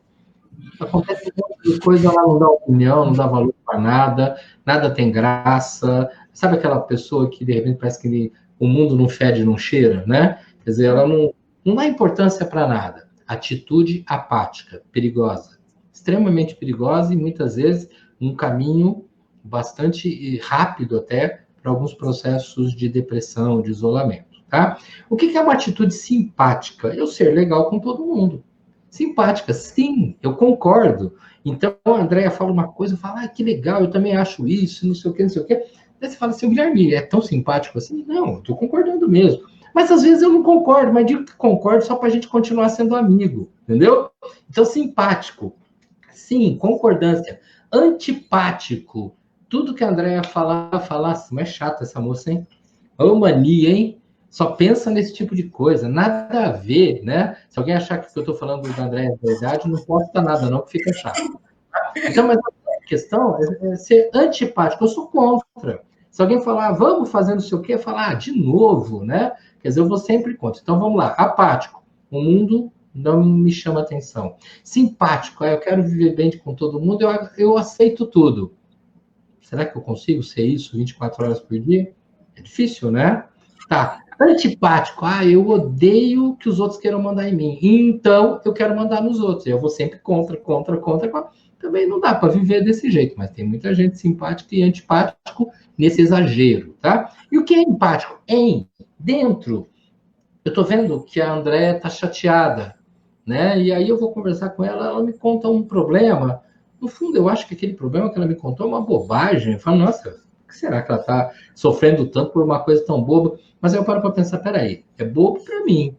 Acontece um monte de coisa, ela não dá opinião, não dá valor para nada, nada tem graça. Sabe aquela pessoa que, de repente, parece que o mundo não fede, não cheira, né? Quer dizer, ela não dá importância para nada. Atitude apática, perigosa. Extremamente perigosa e, muitas vezes, um caminho bastante rápido até para alguns processos de depressão, de isolamento, tá? O que é uma atitude simpática? Eu ser legal com todo mundo. Simpática, sim, eu concordo. Então, a Andrea fala uma coisa, eu falo, que legal, eu também acho isso, não sei o quê, não sei o quê. Daí você fala assim, o Guilherme é tão simpático assim? Não, eu estou concordando mesmo. Mas às vezes eu não concordo, mas digo que concordo só para a gente continuar sendo amigo, entendeu? Então, simpático, sim, concordância. Antipático, tudo que a Andrea falar assim, mas é chata essa moça, hein? Ô, mania, hein? Só pensa nesse tipo de coisa, nada a ver, né? Se alguém achar que o que eu estou falando do André é verdade, não posta nada, não, que fica chato. Então, mas a questão é ser antipático, eu sou contra. Se alguém falar, vamos fazer não sei o quê, eu falar, de novo, né? Quer dizer, eu vou sempre contra. Então, vamos lá. Apático, o mundo não me chama atenção. Simpático, eu quero viver bem com todo mundo, eu aceito tudo. Será que eu consigo ser isso 24 horas por dia? É difícil, né? Tá. Antipático. Eu odeio que os outros queiram mandar em mim. Então, eu quero mandar nos outros. Eu vou sempre contra. Também não dá para viver desse jeito, mas tem muita gente simpática e antipático nesse exagero, tá? E o que é empático? Dentro. Eu tô vendo que a Andréa tá chateada, né? E aí eu vou conversar com ela, ela me conta um problema. No fundo, eu acho que aquele problema que ela me contou é uma bobagem. Eu falo, nossa, por que será que ela está sofrendo tanto por uma coisa tão boba? Mas aí eu paro para pensar, peraí, é bobo para mim,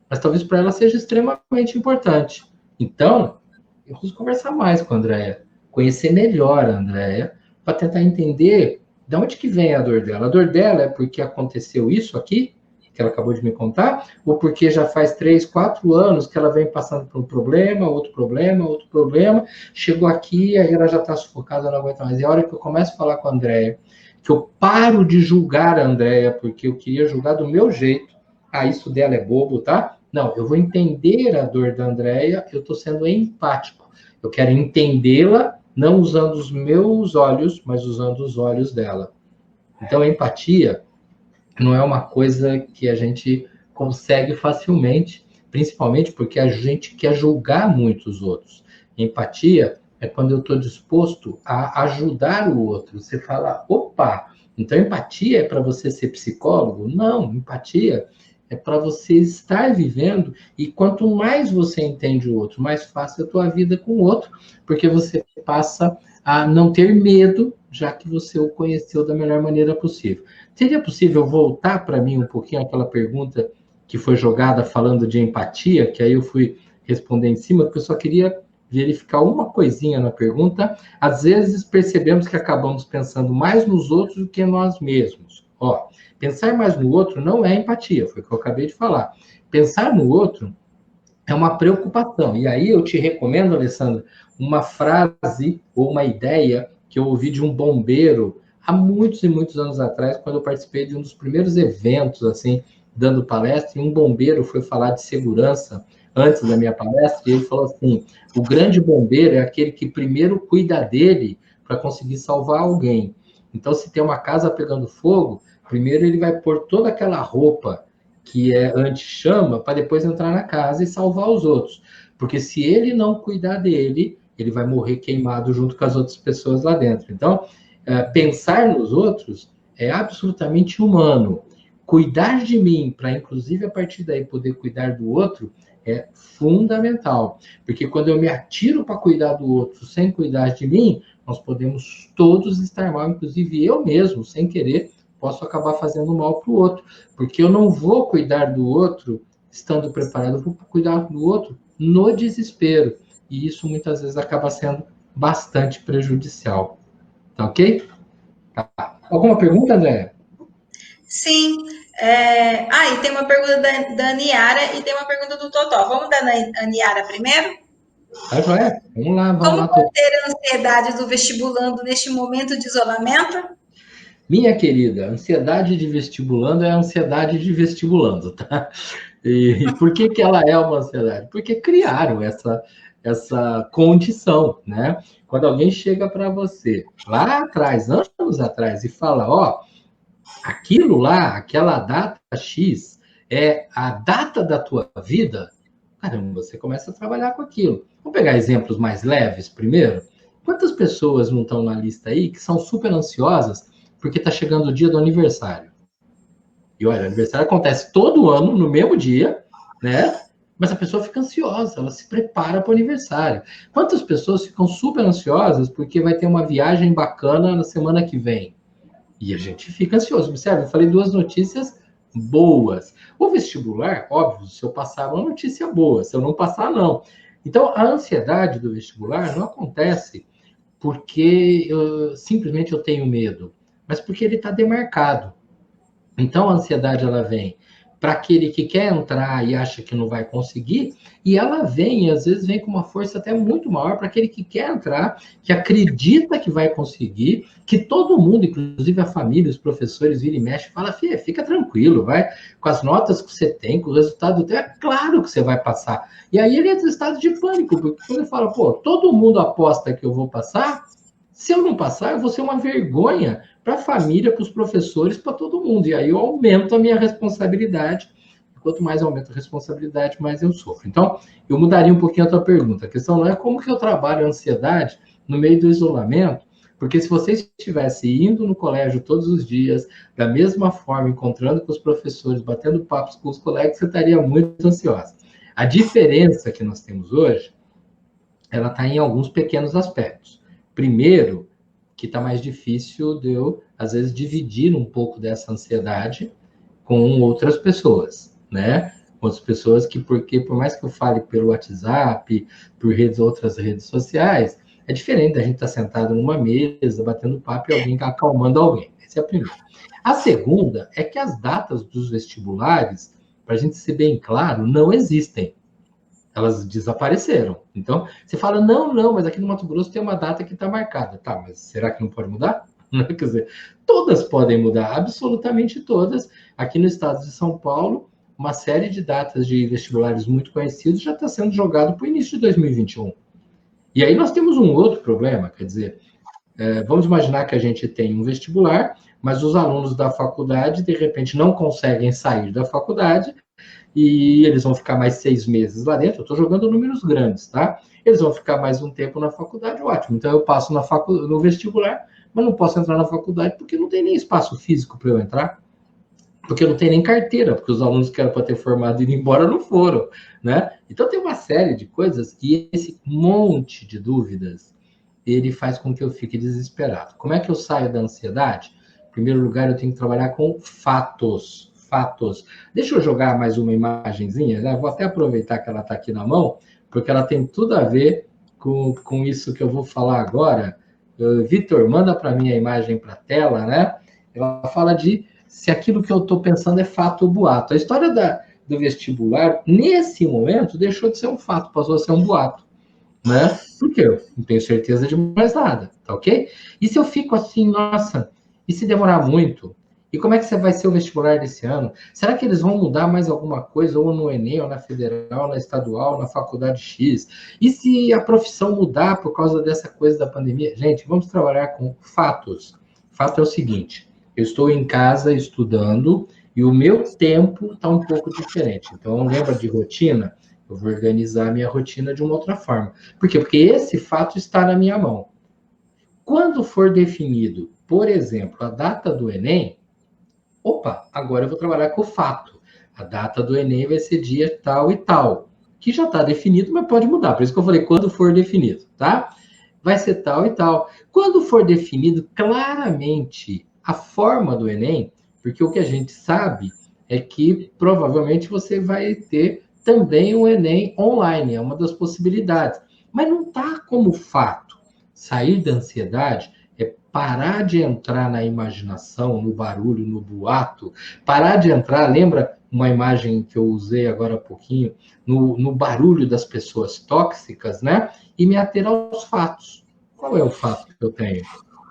mas talvez para ela seja extremamente importante. Então, eu preciso conversar mais com a Andréia, conhecer melhor a Andréia, para tentar entender de onde que vem a dor dela. A dor dela é porque aconteceu isso aqui, que ela acabou de me contar, ou porque já faz 3, 4 anos que ela vem passando por um problema, outro problema, chegou aqui, aí ela já está sufocada, não aguenta mais. E a hora que eu começo a falar com a Andréia, que eu paro de julgar a Andréia, porque eu queria julgar do meu jeito, isso dela é bobo, tá? Não, eu vou entender a dor da Andréia, eu estou sendo empático. Eu quero entendê-la, não usando os meus olhos, mas usando os olhos dela. Então, a empatia não é uma coisa que a gente consegue facilmente, principalmente porque a gente quer julgar muito os outros. Empatia é quando eu estou disposto a ajudar o outro. Você fala, opa, então empatia é para você ser psicólogo? Não, empatia é para você estar vivendo, e quanto mais você entende o outro, mais fácil é a tua vida com o outro, porque você passa a não ter medo, já que você o conheceu da melhor maneira possível. Seria possível voltar para mim um pouquinho aquela pergunta que foi jogada falando de empatia, que aí eu fui responder em cima, porque eu só queria verificar uma coisinha na pergunta. Às vezes percebemos que acabamos pensando mais nos outros do que em nós mesmos. Pensar mais no outro não é empatia, foi o que eu acabei de falar. Pensar no outro é uma preocupação. E aí eu te recomendo, Alessandra, uma frase ou uma ideia que eu ouvi de um bombeiro há muitos e muitos anos atrás, quando eu participei de um dos primeiros eventos assim dando palestra, e um bombeiro foi falar de segurança antes da minha palestra, e ele falou assim, o grande bombeiro é aquele que primeiro cuida dele para conseguir salvar alguém. Então, se tem uma casa pegando fogo, primeiro ele vai pôr toda aquela roupa que é anti-chama para depois entrar na casa e salvar os outros. Porque se ele não cuidar dele, ele vai morrer queimado junto com as outras pessoas lá dentro. Então, pensar nos outros é absolutamente humano. Cuidar de mim, para inclusive a partir daí poder cuidar do outro, é fundamental. Porque quando eu me atiro para cuidar do outro sem cuidar de mim, nós podemos todos estar mal, inclusive eu mesmo, sem querer, posso acabar fazendo mal para o outro. Porque eu não vou cuidar do outro estando preparado, eu vou cuidar do outro no desespero. E isso muitas vezes acaba sendo bastante prejudicial. Tá ok? Tá. Alguma pergunta, André? Sim. E tem uma pergunta da Aniara e tem uma pergunta do Totó. Vamos dar na Aniara primeiro? Tá, joia? Vamos lá, vamos lá. Como conter a ansiedade do vestibulando neste momento de isolamento? Minha querida, ansiedade de vestibulando é ansiedade de vestibulando, tá? E por que que ela é uma ansiedade? Porque criaram essa condição, né? Quando alguém chega para você, lá atrás, anos atrás, e fala, ó, aquilo lá, aquela data X, é a data da tua vida, caramba, você começa a trabalhar com aquilo. Vamos pegar exemplos mais leves primeiro? Quantas pessoas não estão na lista aí que são super ansiosas porque está chegando o dia do aniversário? E olha, o aniversário acontece todo ano, no mesmo dia, né? Mas a pessoa fica ansiosa, ela se prepara para o aniversário. Quantas pessoas ficam super ansiosas porque vai ter uma viagem bacana na semana que vem? E a gente fica ansioso. Observe, eu falei duas notícias boas. O vestibular, óbvio, se eu passar é uma notícia boa, se eu não passar, não. Então, a ansiedade do vestibular não acontece porque simplesmente eu tenho medo, mas porque ele está demarcado. Então, a ansiedade, ela vem para aquele que quer entrar e acha que não vai conseguir, e ela vem, e às vezes vem com uma força até muito maior para aquele que quer entrar, que acredita que vai conseguir, que todo mundo, inclusive a família, os professores, vira e mexe, fala, filha, fica tranquilo, vai, com as notas que você tem, com o resultado, é claro que você vai passar. E aí ele entra em estado de pânico, porque quando ele fala, pô, todo mundo aposta que eu vou passar, se eu não passar, eu vou ser uma vergonha para a família, para os professores, para todo mundo. E aí eu aumento a minha responsabilidade. Quanto mais aumento a responsabilidade, mais eu sofro. Então, eu mudaria um pouquinho a tua pergunta. A questão não é como que eu trabalho a ansiedade no meio do isolamento, porque se você estivesse indo no colégio todos os dias, da mesma forma, encontrando com os professores, batendo papos com os colegas, você estaria muito ansiosa. A diferença que nós temos hoje, ela está em alguns pequenos aspectos. Primeiro, que está mais difícil de eu, às vezes, dividir um pouco dessa ansiedade com outras pessoas, né? Outras pessoas que, porque por mais que eu fale pelo WhatsApp, por outras redes sociais, é diferente da gente estar sentado numa mesa, batendo papo e alguém acalmando alguém. Essa é a primeira. A segunda é que as datas dos vestibulares, para a gente ser bem claro, não existem. Elas desapareceram. Então, você fala, não, mas aqui no Mato Grosso tem uma data que está marcada. Tá, mas será que não pode mudar? Quer dizer, todas podem mudar, absolutamente todas. Aqui no estado de São Paulo, uma série de datas de vestibulares muito conhecidos já está sendo jogado para o início de 2021. E aí nós temos um outro problema, quer dizer, vamos imaginar que a gente tem um vestibular, mas os alunos da faculdade, de repente, não conseguem sair da faculdade, e eles vão ficar mais 6 meses lá dentro. Eu estou jogando números grandes, tá? Eles vão ficar mais um tempo na faculdade, ótimo. Então eu passo no vestibular, mas não posso entrar na faculdade porque não tem nem espaço físico para eu entrar, porque não tem nem carteira, porque os alunos que eram para ter formado e ido embora não foram, né? Então tem uma série de coisas e esse monte de dúvidas, ele faz com que eu fique desesperado. Como é que eu saio da ansiedade? Em primeiro lugar, eu tenho que trabalhar com fatos. Deixa eu jogar mais uma imagenzinha, né? Vou até aproveitar que ela está aqui na mão, porque ela tem tudo a ver com isso que eu vou falar agora. Vitor, manda para mim a imagem para a tela, né? Ela fala de se aquilo que eu estou pensando é fato ou boato. A história do vestibular, nesse momento, deixou de ser um fato, passou a ser um boato, né? Porque eu não tenho certeza de mais nada, tá ok? E se eu fico assim, nossa, e se demorar muito? E como é que você vai ser o vestibular desse ano? Será que eles vão mudar mais alguma coisa, ou no Enem, ou na federal, na estadual, na faculdade X? E se a profissão mudar por causa dessa coisa da pandemia? Gente, vamos trabalhar com fatos. Fato é o seguinte, eu estou em casa estudando e o meu tempo está um pouco diferente. Então, lembra de rotina? Eu vou organizar a minha rotina de uma outra forma. Por quê? Porque esse fato está na minha mão. Quando for definido, por exemplo, a data do Enem, opa, agora eu vou trabalhar com o fato. A data do Enem vai ser dia tal e tal, que já está definido, mas pode mudar. Por isso que eu falei quando for definido, tá? Vai ser tal e tal. Quando for definido claramente a forma do Enem, porque o que a gente sabe é que provavelmente você vai ter também um Enem online, é uma das possibilidades. Mas não está como fato. Sair da ansiedade é parar de entrar na imaginação, no barulho, no boato, parar de entrar, lembra uma imagem que eu usei agora há pouquinho, no barulho das pessoas tóxicas, né? E me ater aos fatos. Qual é o fato que eu tenho?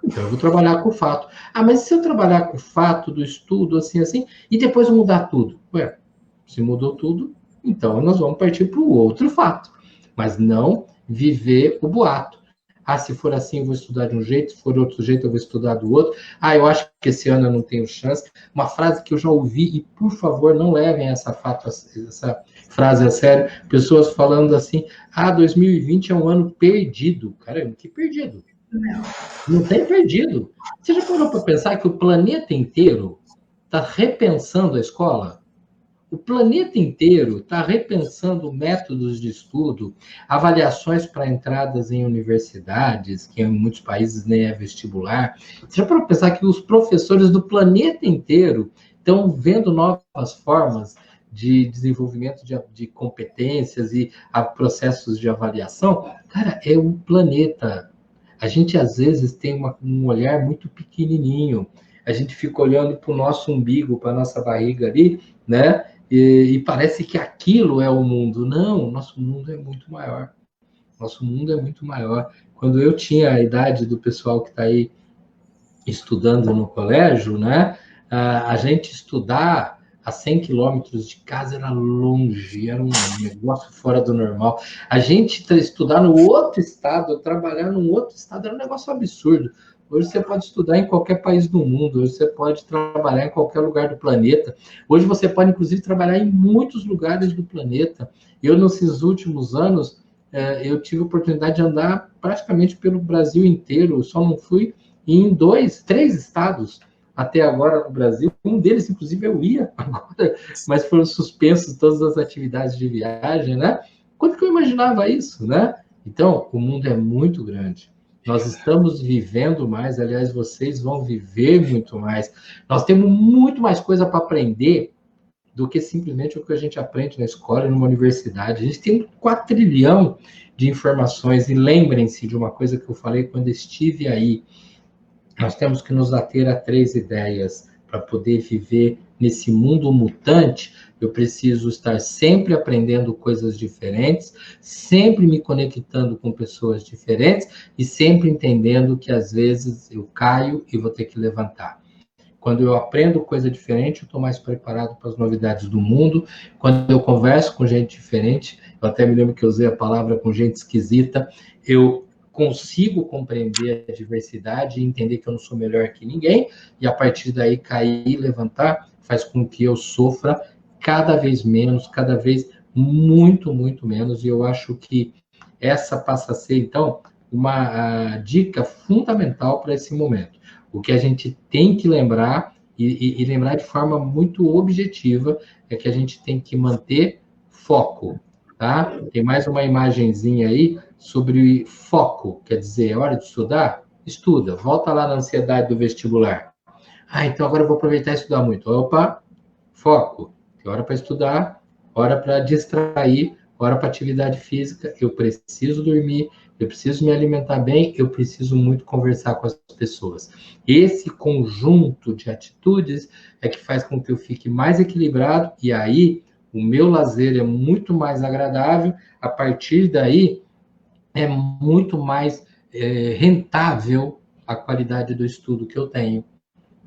Então, eu vou trabalhar com o fato. Ah, mas se eu trabalhar com o fato do estudo, assim, assim, e depois mudar tudo? Ué, se mudou tudo, então nós vamos partir para o outro fato. Mas não viver o boato. Ah, se for assim, eu vou estudar de um jeito, se for de outro jeito, eu vou estudar do outro. Ah, eu acho que esse ano eu não tenho chance. Uma frase que eu já ouvi, e por favor, não levem essa frase a sério. Pessoas falando assim, ah, 2020 é um ano perdido. Caramba, que perdido? Não tem perdido. Você já parou para pensar que o planeta inteiro está repensando a escola? O planeta inteiro está repensando métodos de estudo, avaliações para entradas em universidades, que em muitos países nem é vestibular. Você já parou para pensar que os professores do planeta inteiro estão vendo novas formas de desenvolvimento de competências e processos de avaliação? Cara, é o planeta. A gente, às vezes, tem um olhar muito pequenininho. A gente fica olhando para o nosso umbigo, para a nossa barriga ali, né? E parece que aquilo é o mundo. Não, o nosso mundo é muito maior. Nosso mundo é muito maior. Quando eu tinha a idade do pessoal que está aí estudando no colégio, né? A gente estudar a 100 quilômetros de casa era longe, era um negócio fora do normal. A gente estudar no outro estado, trabalhar num outro estado, era um negócio absurdo. Hoje você pode estudar em qualquer país do mundo, hoje você pode trabalhar em qualquer lugar do planeta. Hoje você pode, inclusive, trabalhar em muitos lugares do planeta. Eu, nesses últimos anos, eu tive a oportunidade de andar praticamente pelo Brasil inteiro, eu só não fui em três estados até agora no Brasil. Um deles, inclusive, eu ia agora, mas foram suspensas todas as atividades de viagem, né? Quando que eu imaginava isso, né? Então, o mundo é muito grande. Nós estamos vivendo mais, aliás, vocês vão viver muito mais. Nós temos muito mais coisa para aprender do que simplesmente o que a gente aprende na escola e numa universidade. A gente tem um quatrilhão de informações, e lembrem-se de uma coisa que eu falei quando estive aí. Nós temos que nos ater a três ideias para poder viver nesse mundo mutante. Eu preciso estar sempre aprendendo coisas diferentes, sempre me conectando com pessoas diferentes e sempre entendendo que às vezes eu caio e vou ter que levantar. Quando eu aprendo coisa diferente, eu estou mais preparado para as novidades do mundo. Quando eu converso com gente diferente, eu até me lembro que eu usei a palavra com gente esquisita, eu consigo compreender a diversidade e entender que eu não sou melhor que ninguém, e a partir daí cair e levantar faz com que eu sofra cada vez menos, cada vez muito, muito menos, e eu acho que essa passa a ser, então, uma dica fundamental para esse momento. O que a gente tem que lembrar, e lembrar de forma muito objetiva, é que a gente tem que manter foco, tá? Tem mais uma imagenzinha aí sobre foco, quer dizer, é hora de estudar? Estuda, volta lá na ansiedade do vestibular. Ah, então agora eu vou aproveitar e estudar muito. Opa, foco. Tem hora para estudar, hora para distrair, hora para atividade física. Eu preciso dormir, eu preciso me alimentar bem, eu preciso muito conversar com as pessoas. Esse conjunto de atitudes é que faz com que eu fique mais equilibrado, e aí o meu lazer é muito mais agradável. A partir daí, é muito mais rentável a qualidade do estudo que eu tenho.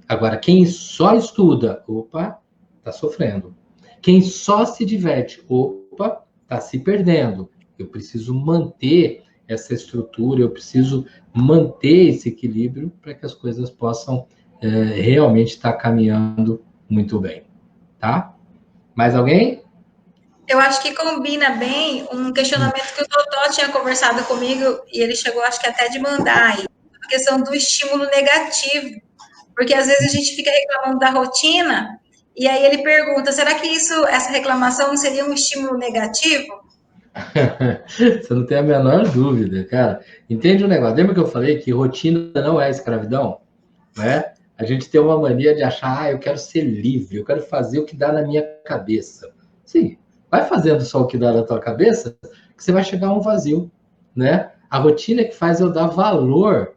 Agora, quem só estuda, opa, está sofrendo. Quem só se diverte, opa, está se perdendo. Eu preciso manter essa estrutura, eu preciso manter esse equilíbrio para que as coisas possam realmente estar caminhando muito bem, tá? Mais alguém? Eu acho que combina bem um questionamento que o Totó tinha conversado comigo e ele chegou, acho que até de mandar aí, a questão do estímulo negativo, porque às vezes a gente fica reclamando da rotina e aí ele pergunta, será que essa reclamação não seria um estímulo negativo? Você não tem a menor dúvida, cara. Entende o negócio? Lembra que eu falei que rotina não é escravidão? Né? A gente tem uma mania de achar, eu quero ser livre, eu quero fazer o que dá na minha cabeça. Sim, vai fazendo só o que dá na tua cabeça, que você vai chegar a um vazio, né? A rotina é que faz eu dar valor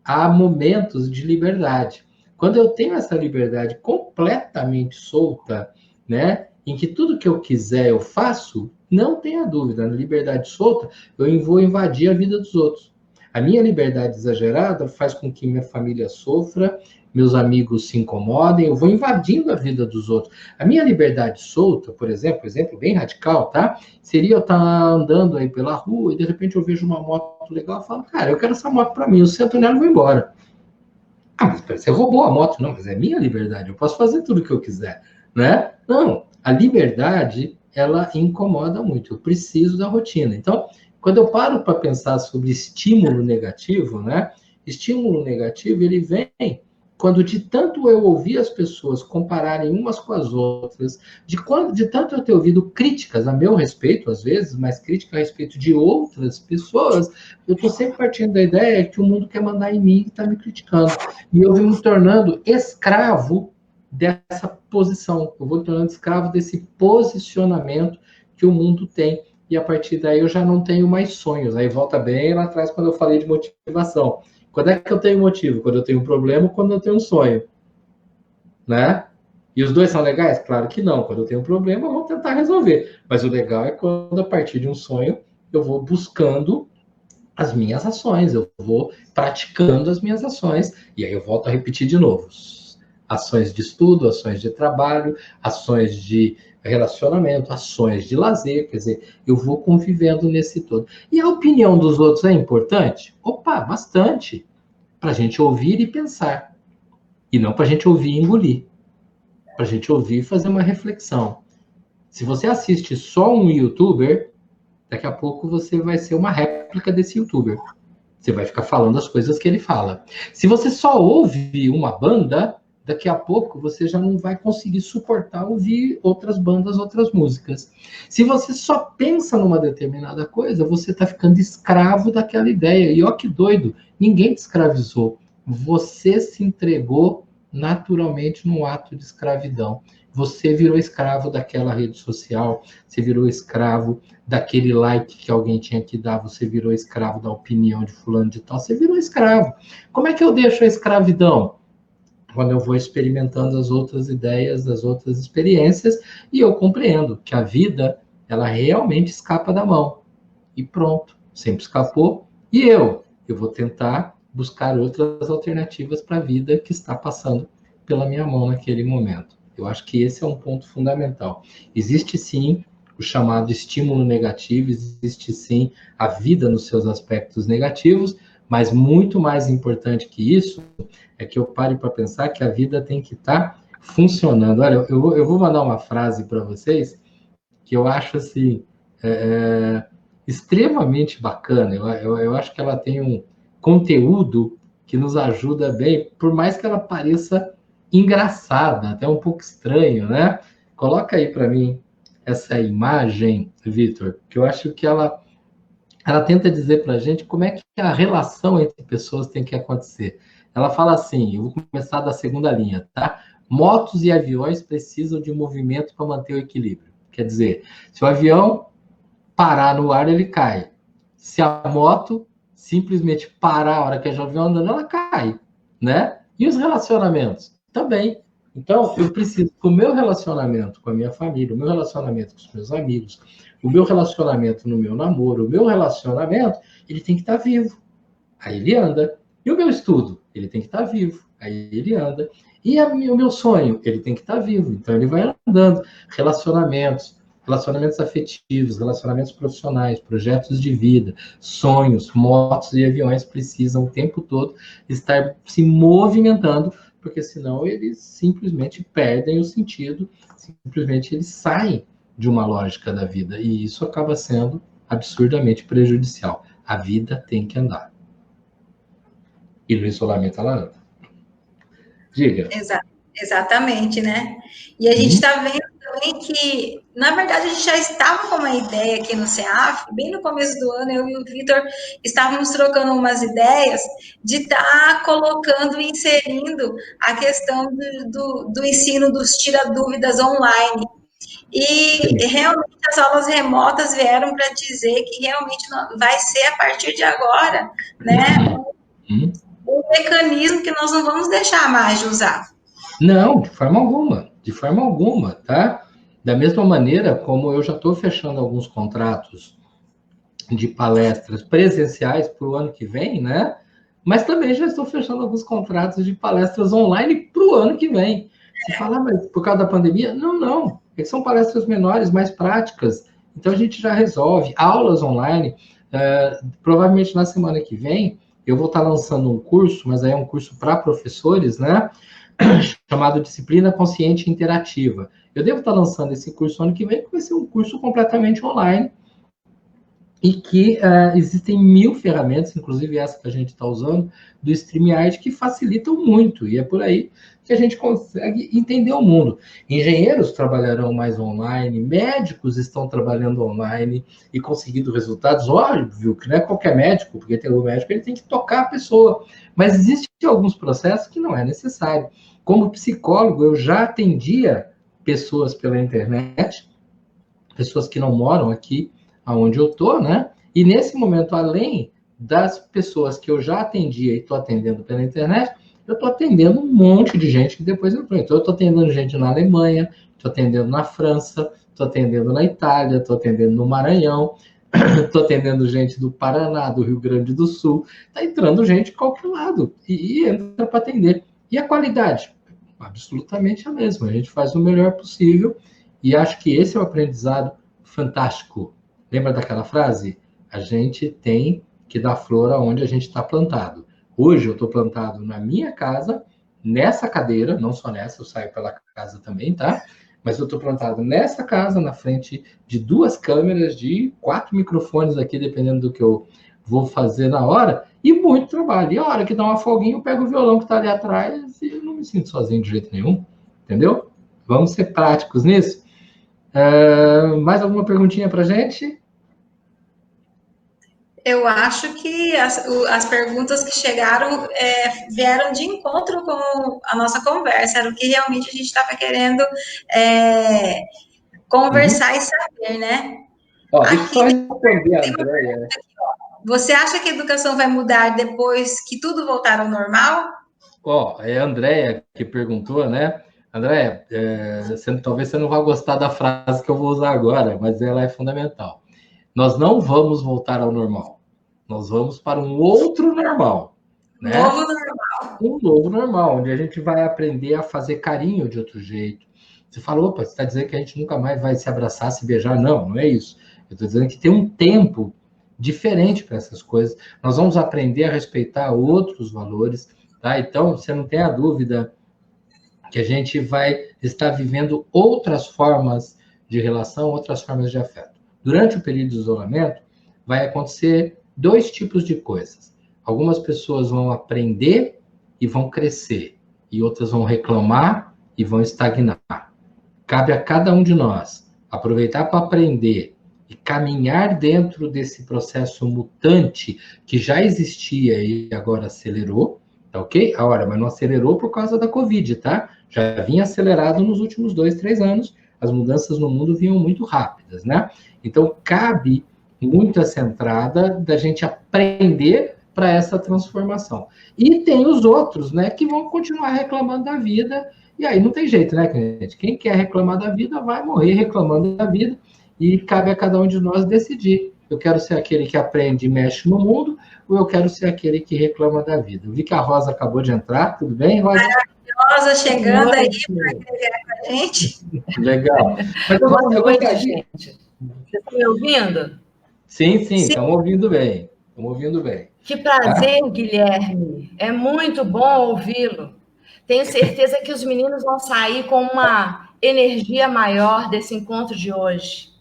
a momentos de liberdade. Quando eu tenho essa liberdade completamente solta, né, em que tudo que eu quiser eu faço, não tenha dúvida, na liberdade solta, eu vou invadir a vida dos outros. A minha liberdade exagerada faz com que minha família sofra, meus amigos se incomodem, eu vou invadindo a vida dos outros. A minha liberdade solta, por exemplo bem radical, tá? Seria eu estar andando aí pela rua e de repente eu vejo uma moto legal e falo, cara, eu quero essa moto para mim, eu sento nela e vou embora. Ah, mas você roubou a moto. Não, mas é minha liberdade, eu posso fazer tudo o que eu quiser, né? Não, a liberdade, ela incomoda muito, eu preciso da rotina. Então, quando eu paro para pensar sobre estímulo negativo, né? Estímulo negativo, ele vem quando de tanto eu ouvir as pessoas compararem umas com as outras, de tanto eu ter ouvido críticas a meu respeito, às vezes, mas crítica a respeito de outras pessoas, eu estou sempre partindo da ideia que o mundo quer mandar em mim e está me criticando. E eu vou me tornando escravo dessa posição, eu vou me tornando escravo desse posicionamento que o mundo tem. E a partir daí eu já não tenho mais sonhos. Aí volta bem lá atrás quando eu falei de motivação. Quando é que eu tenho motivo? Quando eu tenho um problema ou quando eu tenho um sonho? Né? E os dois são legais? Claro que não. Quando eu tenho um problema, eu vou tentar resolver. Mas o legal é quando, a partir de um sonho, eu vou buscando as minhas ações, eu vou praticando as minhas ações, e aí eu volto a repetir de novo. Ações de estudo, ações de trabalho, ações de relacionamento, ações de lazer, quer dizer, eu vou convivendo nesse todo. E a opinião dos outros é importante? Opa, bastante. Para a gente ouvir e pensar. E não para a gente ouvir e engolir. Para a gente ouvir e fazer uma reflexão. Se você assiste só um youtuber, daqui a pouco você vai ser uma réplica desse youtuber. Você vai ficar falando as coisas que ele fala. Se você só ouve uma banda, daqui a pouco você já não vai conseguir suportar ouvir outras bandas, outras músicas. Se você só pensa numa determinada coisa, você está ficando escravo daquela ideia. E ó que doido, ninguém te escravizou. Você se entregou naturalmente num ato de escravidão. Você virou escravo daquela rede social, você virou escravo daquele like que alguém tinha que dar, você virou escravo da opinião de fulano de tal, você virou escravo. Como é que eu deixo a escravidão? Quando eu vou experimentando as outras ideias, as outras experiências, e eu compreendo que a vida, ela realmente escapa da mão. E pronto, sempre escapou. E eu vou tentar buscar outras alternativas para a vida que está passando pela minha mão naquele momento. Eu acho que esse é um ponto fundamental. Existe sim o chamado estímulo negativo, existe sim a vida nos seus aspectos negativos, mas muito mais importante que isso é que eu pare para pensar que a vida tem que estar funcionando. Olha, eu vou mandar uma frase para vocês que eu acho assim extremamente bacana. Eu acho que ela tem um conteúdo que nos ajuda bem, por mais que ela pareça engraçada, até um pouco estranho, né? Coloca aí para mim essa imagem, Vitor, que eu acho que ela tenta dizer para a gente como é que a relação entre pessoas tem que acontecer. Ela fala assim, eu vou começar da segunda linha, tá? Motos e aviões precisam de movimento para manter o equilíbrio. Quer dizer, se o avião parar no ar, ele cai. Se a moto simplesmente parar a hora que a avião andando, ela cai, né? E os relacionamentos? Também. Então, eu preciso que o meu relacionamento com a minha família, o meu relacionamento com os meus amigos, o meu relacionamento no meu namoro, o meu relacionamento, ele tem que estar vivo. Aí ele anda. E o meu estudo? Ele tem que estar vivo, aí ele anda. E o meu sonho? Ele tem que estar vivo, então ele vai andando. Relacionamentos, relacionamentos afetivos, relacionamentos profissionais, projetos de vida, sonhos, motos e aviões precisam o tempo todo estar se movimentando, porque senão eles simplesmente perdem o sentido, simplesmente eles saem de uma lógica da vida, e isso acaba sendo absurdamente prejudicial. A vida tem que andar. E no isolamento ela anda. Diga. Exatamente, né? E a gente está vendo também que, na verdade, a gente já estava com uma ideia aqui no CEAF, bem no começo do ano, eu e o Vitor estávamos trocando umas ideias de estar colocando e inserindo a questão do ensino dos tira-dúvidas online. E realmente as aulas remotas vieram para dizer que realmente vai ser a partir de agora, né? Um mecanismo que nós não vamos deixar mais de usar. Não, de forma alguma, tá? Da mesma maneira como eu já estou fechando alguns contratos de palestras presenciais para o ano que vem, né? Mas também já estou fechando alguns contratos de palestras online para o ano que vem. Você fala, mas por causa da pandemia? Não. É que são palestras menores, mais práticas. Então a gente já resolve. Aulas online, provavelmente na semana que vem, eu vou estar lançando um curso, mas aí é um curso para professores, né? Chamado Disciplina Consciente Interativa. Eu devo estar lançando esse curso ano que vem, que vai ser um curso completamente online, e que existem 1000 ferramentas, inclusive essa que a gente está usando, do StreamYard, que facilitam muito, e é por aí que a gente consegue entender o mundo. Engenheiros trabalharão mais online, médicos estão trabalhando online e conseguindo resultados, óbvio que não é qualquer médico, porque tem o médico, ele tem que tocar a pessoa, mas existem alguns processos que não é necessário. Como psicólogo, eu já atendia pessoas pela internet, pessoas que não moram aqui aonde eu estou, né? E nesse momento, além das pessoas que eu já atendia e estou atendendo pela internet, eu estou atendendo um monte de gente que depois entrou. Então, eu estou atendendo gente na Alemanha, estou atendendo na França, estou atendendo na Itália, estou atendendo no Maranhão, estou atendendo gente do Paraná, do Rio Grande do Sul. Está entrando gente de qualquer lado e entra para atender. E a qualidade? Absolutamente a mesma. A gente faz o melhor possível e acho que esse é um aprendizado fantástico. Lembra daquela frase? A gente tem que dar flor aonde a gente está plantado. Hoje eu estou plantado na minha casa, nessa cadeira, não só nessa, eu saio pela casa também, tá? Mas eu estou plantado nessa casa, na frente de 2 câmeras, de 4 microfones aqui, dependendo do que eu vou fazer na hora, e muito trabalho. E a hora que dá uma folguinha, eu pego o violão que está ali atrás e não me sinto sozinho de jeito nenhum, entendeu? Vamos ser práticos nisso? Mais alguma perguntinha para gente? Eu acho que as perguntas que chegaram vieram de encontro com a nossa conversa, era o que realmente a gente estava querendo conversar e saber, né? Deixa eu só responder a Andréia. Você acha que a educação vai mudar depois que tudo voltar ao normal? É a Andréia que perguntou, né? Andréia, talvez você não vá gostar da frase que eu vou usar agora, mas ela é fundamental. Nós não vamos voltar ao normal. Nós vamos para um outro normal. Né? Novo normal. Um novo normal, onde a gente vai aprender a fazer carinho de outro jeito. Você falou, opa, você está dizendo que a gente nunca mais vai se abraçar, se beijar? Não, não é isso. Eu estou dizendo que tem um tempo diferente para essas coisas. Nós vamos aprender a respeitar outros valores, tá? Então, você não tem a dúvida que a gente vai estar vivendo outras formas de relação, outras formas de afeto. Durante o período de isolamento, vai acontecer 2 tipos de coisas. Algumas pessoas vão aprender e vão crescer, e outras vão reclamar e vão estagnar. Cabe a cada um de nós aproveitar para aprender e caminhar dentro desse processo mutante que já existia e agora acelerou, tá ok? Mas não acelerou por causa da Covid, tá? Já vinha acelerado nos últimos 2, 3 anos, as mudanças no mundo vinham muito rápidas, né? Então, cabe muito essa entrada da gente aprender para essa transformação. E tem os outros, né, que vão continuar reclamando da vida, e aí não tem jeito, né, gente? Quem quer reclamar da vida vai morrer reclamando da vida, e cabe a cada um de nós decidir. Eu quero ser aquele que aprende e mexe no mundo, ou eu quero ser aquele que reclama da vida. Eu vi que a Rosa acabou de entrar, tudo bem, Rosa? Rosa chegando aí para escrever com a gente. Legal. Mas Boa noite, gente. Vocês estão me ouvindo? Sim, estamos ouvindo bem. Estamos ouvindo bem. Que prazer, Guilherme. É muito bom ouvi-lo. Tenho certeza que os meninos vão sair com uma energia maior desse encontro de hoje.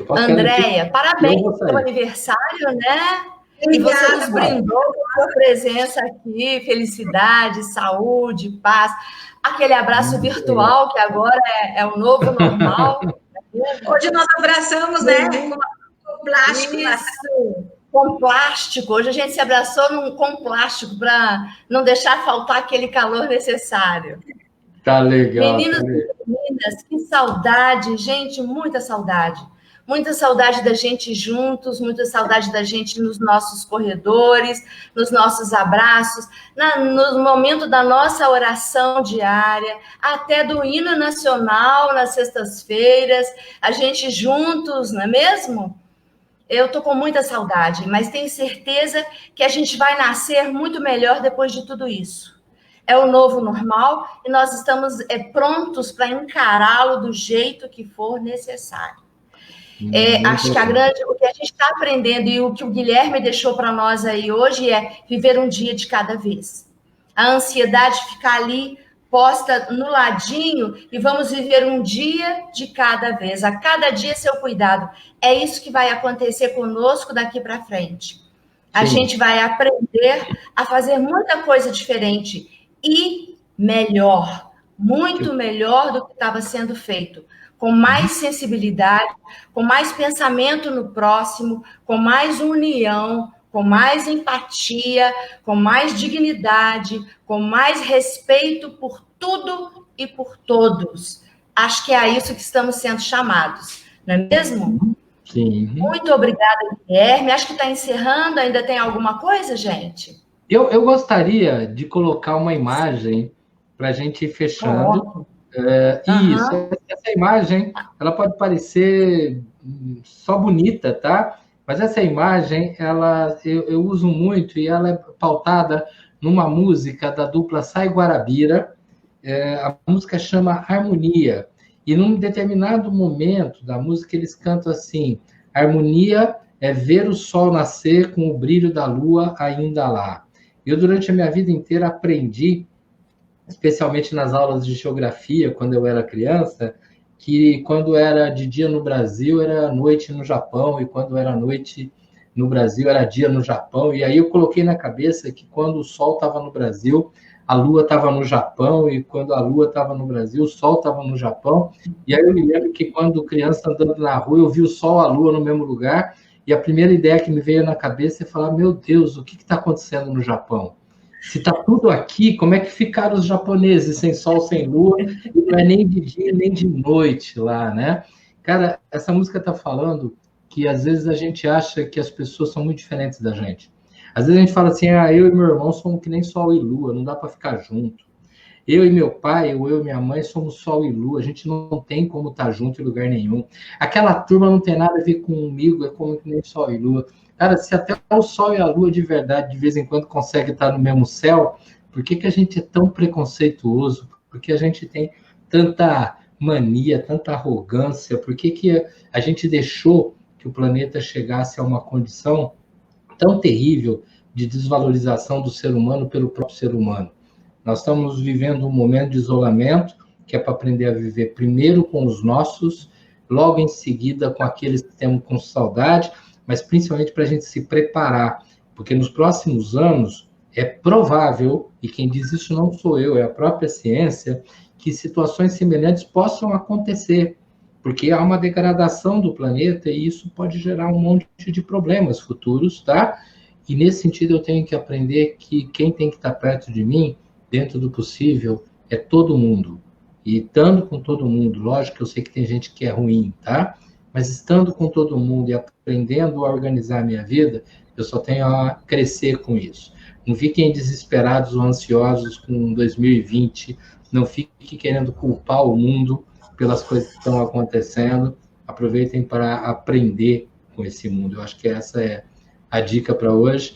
Andréia, parabéns pelo aniversário, né? Obrigada, e você nos brindou com a sua presença aqui, felicidade, saúde, paz. Aquele abraço virtual que agora é o novo normal. Hoje nós abraçamos, né? Com plástico. Isso, com plástico. Hoje a gente se abraçou com plástico para não deixar faltar aquele calor necessário. Tá legal. Meninos e meninas, que saudade, gente, muita saudade. Muita saudade da gente juntos, muita saudade da gente nos nossos corredores, nos nossos abraços, no momento da nossa oração diária, até do hino nacional nas sextas-feiras, a gente juntos, não é mesmo? Eu estou com muita saudade, mas tenho certeza que a gente vai nascer muito melhor depois de tudo isso. É o novo normal e nós estamos prontos para encará-lo do jeito que for necessário. Acho que o que a gente está aprendendo e o que o Guilherme deixou para nós aí hoje é viver um dia de cada vez. A ansiedade ficar ali posta no ladinho e vamos viver um dia de cada vez. A cada dia seu cuidado. É isso que vai acontecer conosco daqui para frente. A gente vai aprender a fazer muita coisa diferente e melhor, muito melhor do que estava sendo feito. Com mais sensibilidade, com mais pensamento no próximo, com mais união, com mais empatia, com mais dignidade, com mais respeito por tudo e por todos. Acho que é a isso que estamos sendo chamados, não é mesmo? Sim. Muito obrigada, Guilherme. Acho que está encerrando. Ainda tem alguma coisa, gente? Eu gostaria de colocar uma imagem para a gente ir fechando. Isso, essa imagem, ela pode parecer só bonita, tá? Mas essa imagem, eu uso muito e ela é pautada numa música da dupla Sai Guarabira. A música chama Harmonia. E num determinado momento da música, eles cantam assim: harmonia é ver o sol nascer com o brilho da lua ainda lá. Eu, durante a minha vida inteira, aprendi, especialmente nas aulas de geografia, quando eu era criança, que quando era de dia no Brasil, era noite no Japão, e quando era noite no Brasil, era dia no Japão. E aí eu coloquei na cabeça que quando o sol estava no Brasil, a lua estava no Japão, e quando a lua estava no Brasil, o sol estava no Japão. E aí eu me lembro que quando criança andando na rua, eu vi o sol e a lua no mesmo lugar, e a primeira ideia que me veio na cabeça é falar: meu Deus, o que está acontecendo no Japão? Se está tudo aqui, como é que ficaram os japoneses sem sol, sem lua, e não é nem de dia nem de noite lá, né? Cara, essa música está falando que às vezes a gente acha que as pessoas são muito diferentes da gente. Às vezes a gente fala assim: eu e meu irmão somos que nem sol e lua, não dá para ficar junto. Eu e meu pai, ou eu e minha mãe somos sol e lua, a gente não tem como estar junto em lugar nenhum. Aquela turma não tem nada a ver comigo, é como que nem sol e lua. Cara, se até o sol e a lua de verdade, de vez em quando, conseguem estar no mesmo céu, por que a gente é tão preconceituoso? Por que a gente tem tanta mania, tanta arrogância? Por que a gente deixou que o planeta chegasse a uma condição tão terrível de desvalorização do ser humano pelo próprio ser humano? Nós estamos vivendo um momento de isolamento, que é para aprender a viver primeiro com os nossos, logo em seguida com aqueles que temos com saudade, mas principalmente para a gente se preparar, porque nos próximos anos é provável, e quem diz isso não sou eu, é a própria ciência, que situações semelhantes possam acontecer, porque há uma degradação do planeta e isso pode gerar um monte de problemas futuros, tá? E nesse sentido eu tenho que aprender que quem tem que estar perto de mim, dentro do possível, é todo mundo. E estando com todo mundo, lógico que eu sei que tem gente que é ruim, tá? Mas estando com todo mundo e aprendendo a organizar a minha vida, eu só tenho a crescer com isso. Não fiquem desesperados ou ansiosos com 2020, não fiquem querendo culpar o mundo pelas coisas que estão acontecendo, aproveitem para aprender com esse mundo. Eu acho que essa é a dica para hoje.